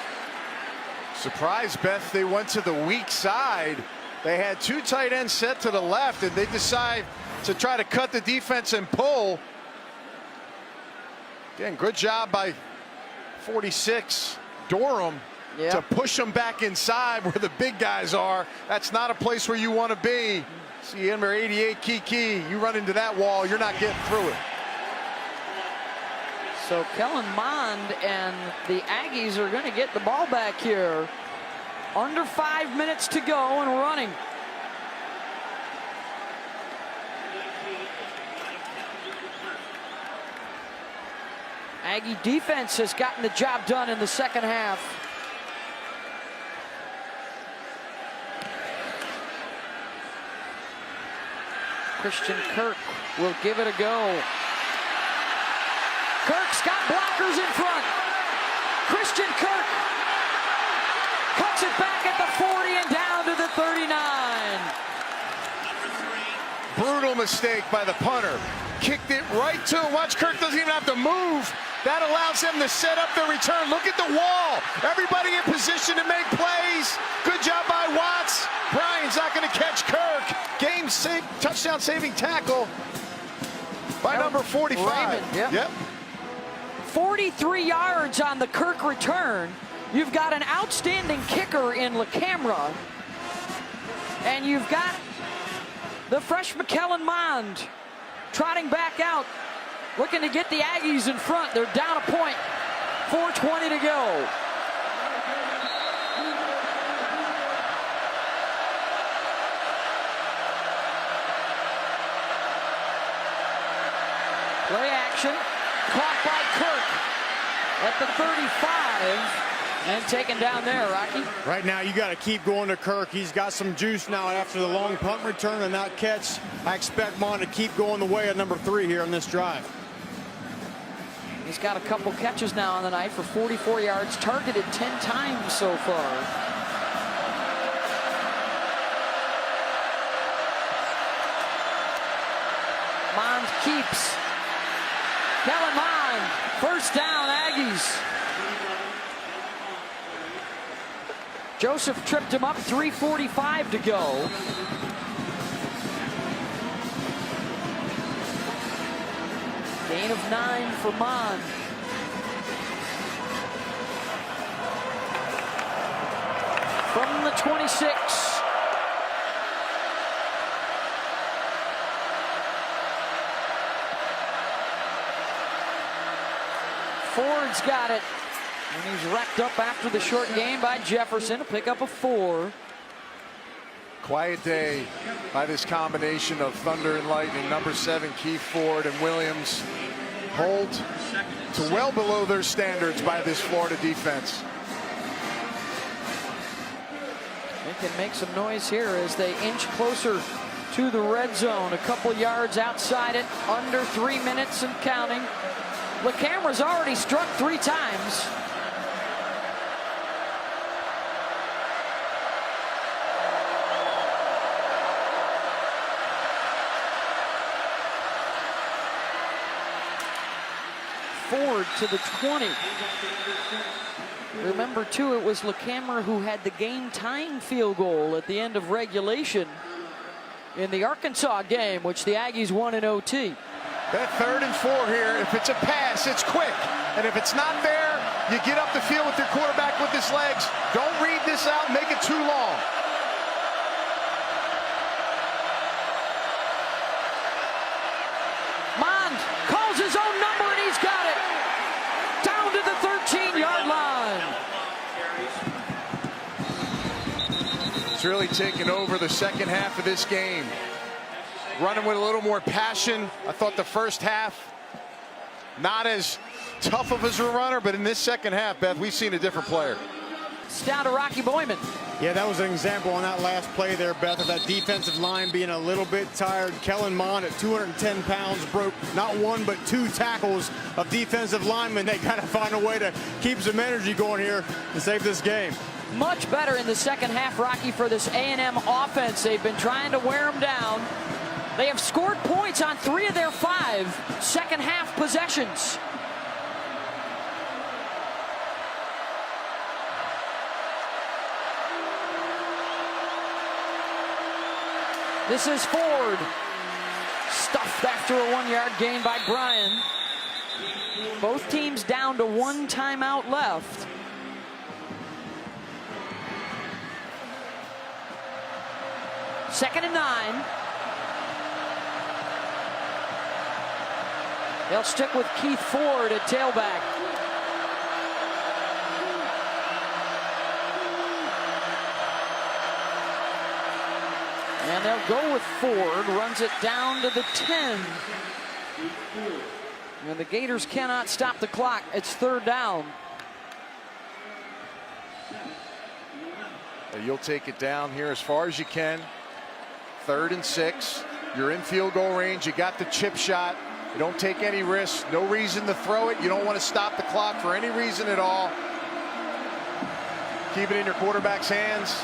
Surprise, Beth, they went to the weak side. They had 2 tight ends set to the left, and they decide to try to cut the defense and pull. Again, good job by 46, Durham, to push them back inside where the big guys are. That's not a place where you want to be. See number 88, Kiki, you run into that wall, you're not getting through it. So Kellen Mond and the Aggies are going to get the ball back here. Under 5 minutes to go and running. Aggie defense has gotten the job done in the second half. Christian Kirk will give it a go. Kirk's got blockers in front. Christian Kirk cuts it back at the 40 and down to the 39. Brutal mistake by the punter. Kicked it right to him. Watch, Kirk doesn't even have to move. That allows them to set up their return. Look at the wall. Everybody in position to make plays. Good job by Watts. Brian's not going to catch Kirk. Game save, touchdown saving tackle by number 45. Raymond, yep. 43 yards on the Kirk return. You've got an outstanding kicker in LaCamera. And you've got the freshman Kellen Mond trotting back out, looking to get the Aggies in front. They're down a point. 4:20 to go. Play action. Caught by Kirk at the 35 and taken down there, Rocky. Right now, you got to keep going to Kirk. He's got some juice now after the long punt return and that catch. I expect Mon to keep going the way of number 3 here on this drive. He's got a couple catches now on the night for 44 yards, targeted 10 times so far. Mond keeps. Kellen Mond, first down, Aggies. Joseph tripped him up, 3:45 to go. Gain of 9 for Mond. From the 26. Ford's got it. And he's wrapped up after the short gain by Jefferson, a pick up of 4. Quiet day by this combination of thunder and lightning. Number 7, Keith Ford and Williams hold to well below their standards by this Florida defense. They can make some noise here as they inch closer to the red zone. A couple yards outside it, under 3 minutes and counting. LaCamera's already struck 3 times. Ford to the 20. Remember, too, it was LaCamera who had the game-tying field goal at the end of regulation in the Arkansas game, which the Aggies won in OT. That 3rd and 4 here, if it's a pass, it's quick. And if it's not there, you get up the field with your quarterback with his legs. Don't read this out, make it too long. Mond calls his own number, and he's got it. Down to the 13-yard line. It's really taken over the second half of this game. Running with a little more passion. I thought the first half, not as tough of as a runner, but in this second half, Beth, we've seen a different player. It's down to Rocky Boyman. Yeah, that was an example on that last play there, Beth, of that defensive line being a little bit tired. Kellen Mond at 210 pounds broke not one but two tackles of defensive linemen. They got to find a way to keep some energy going here to save this game. Much better in the second half, Rocky, for this A&M offense. They've been trying to wear them down. They have scored points on 3 of their 5 second half possessions. This is Ford. Stuffed after a 1-yard gain by Bryan. Both teams down to 1 timeout left. Second and 9. They'll stick with Keith Ford at tailback. And they'll go with Ford, runs it down to the 10. And the Gators cannot stop the clock. It's 3rd down. You'll take it down here as far as you can. 3rd and 6. You're in field goal range. You got the chip shot. You don't take any risks. No reason to throw it. You don't want to stop the clock for any reason at all. Keep it in your quarterback's hands.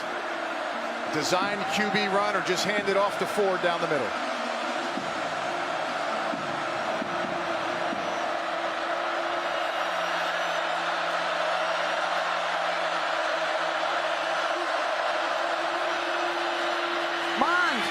Design QB run or just hand it off to Ford down the middle. Mond.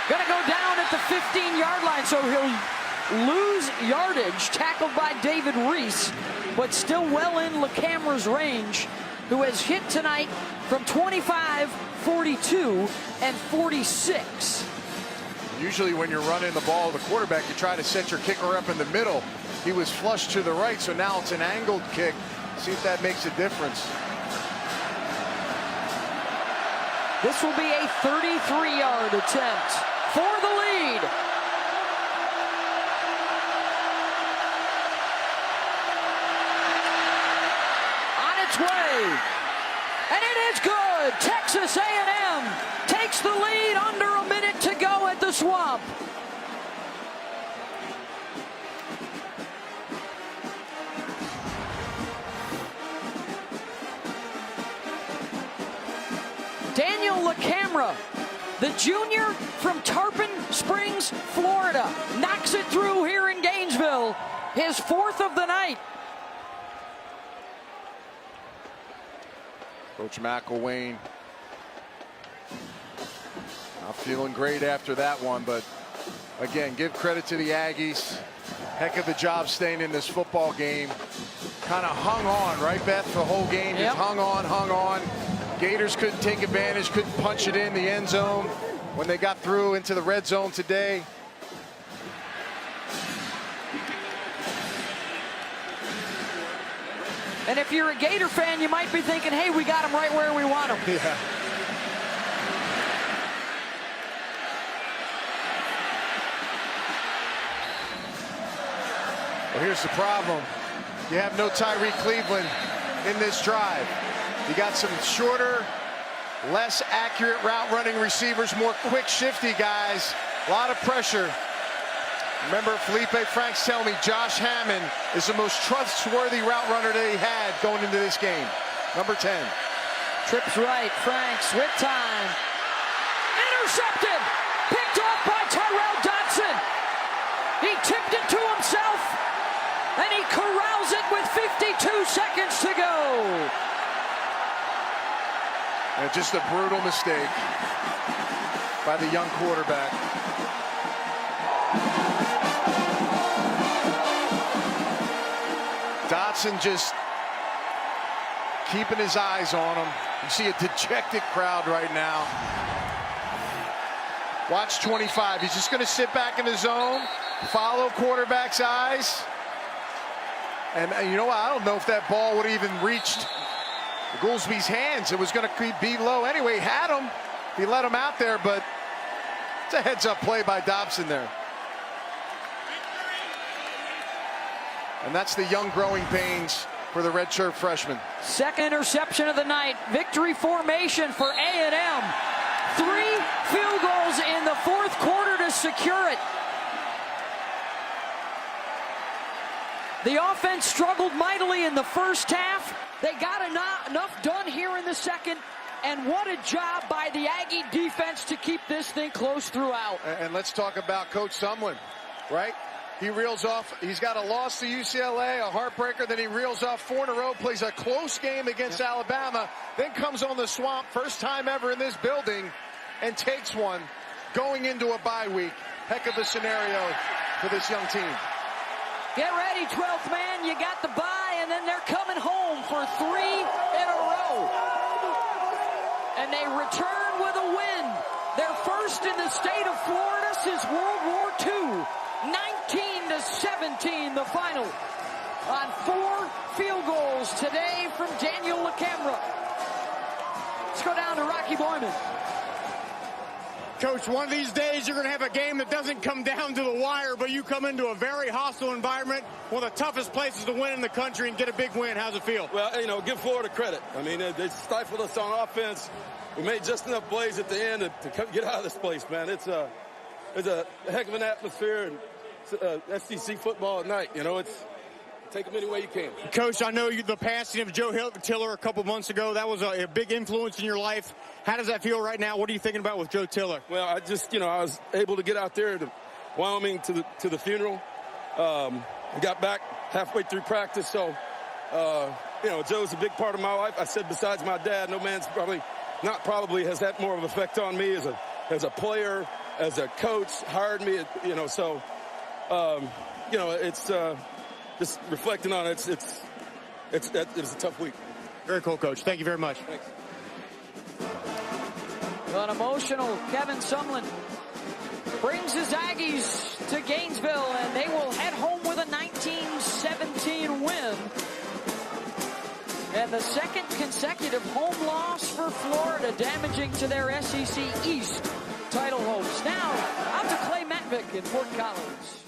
Gonna go down at the 15-yard line, so he'll lose yardage. Tackled by David Reese, but still well in LaCamera's range, who has hit tonight from 25, 42, and 46. Usually when you're running the ball, the quarterback, you try to set your kicker up in the middle. He was flush to the right, so now it's an angled kick. See if that makes a difference. This will be a 33-yard attempt for the lead. Way. And it is good. Texas A&M takes the lead under a minute to go at the Swamp. Daniel LaCamera, the junior from Tarpon Springs, Florida, knocks it through here in Gainesville. His 4th of the night. Coach McElwain not feeling great after that one, but again, give credit to the Aggies. Heck of a job staying in this football game. Kind of hung on, right, Beth, the whole game? Yep. Just hung on. Gators couldn't take advantage, couldn't punch it in the end zone when they got through into the red zone today. And if you're a Gator fan, you might be thinking, hey, we got them right where we want them. Yeah. Well, here's the problem. You have no Tyree Cleveland in this drive. You got some shorter, less accurate route running receivers, more quick, shifty guys. A lot of pressure. Remember, Feleipe Franks telling me Josh Hammond is the most trustworthy route runner that he had going into this game. Number 10. Trips right, Franks with time. Intercepted! Picked off by Tyrell Dotson. He tipped it to himself, and he corrals it with 52 seconds to go. And just a brutal mistake by the young quarterback. Dotson just keeping his eyes on him. You see a dejected crowd right now. Watch 25. He's just going to sit back in the zone, follow quarterback's eyes. And you know what? I don't know if that ball would have even reached Goolsby's hands. It was going to be low anyway. He had him. He let him out there, but it's a heads-up play by Dobson there. And that's the young growing pains for the redshirt freshman. Second interception of the night. Victory formation for A&M. 3 field goals in the fourth quarter to secure it. The offense struggled mightily in the first half. They got enough done here in the second. And what a job by the Aggie defense to keep this thing close throughout. And let's talk about Coach Sumlin, right? He reels off. He's got a loss to UCLA, a heartbreaker. Then he reels off 4 in a row, plays a close game against Alabama, then comes on the Swamp, first time ever in this building, and takes one going into a bye week. Heck of a scenario for this young team. Get ready, 12th man. You got the bye, and then they're coming home for 3 in a row. And they return with a win. They're first in the state of Florida since World War II. 19-17 the final on 4 field goals today from Daniel LaCamera. Let's go down to Rocky Boyman. Coach, one of these days you're going to have a game that doesn't come down to the wire, but you come into a very hostile environment, one of the toughest places to win in the country, and get a big win. How's it feel? Well, you know, give Florida credit. I mean, they stifled us on offense. We made just enough plays at the end to get out of this place, man. It's a heck of an atmosphere, and SEC football at night. You know, take them any way you can. Coach, I know the passing of Joe Tiller a couple months ago, that was a big influence in your life. How does that feel right now? What are you thinking about with Joe Tiller? Well, I was able to get out there to Wyoming to the funeral. I got back halfway through practice, so Joe's a big part of my life. I said besides my dad, no man's probably has had more of an effect on me as a player, as a coach, hired me, so it's just reflecting on it, it was a tough week. Very cool, Coach. Thank you very much. Thanks. An emotional Kevin Sumlin brings his Aggies to Gainesville, and they will head home with a 19-17 win. And the second consecutive home loss for Florida, damaging to their SEC East title hopes. Now, out to Clay Matvick in Fort Collins.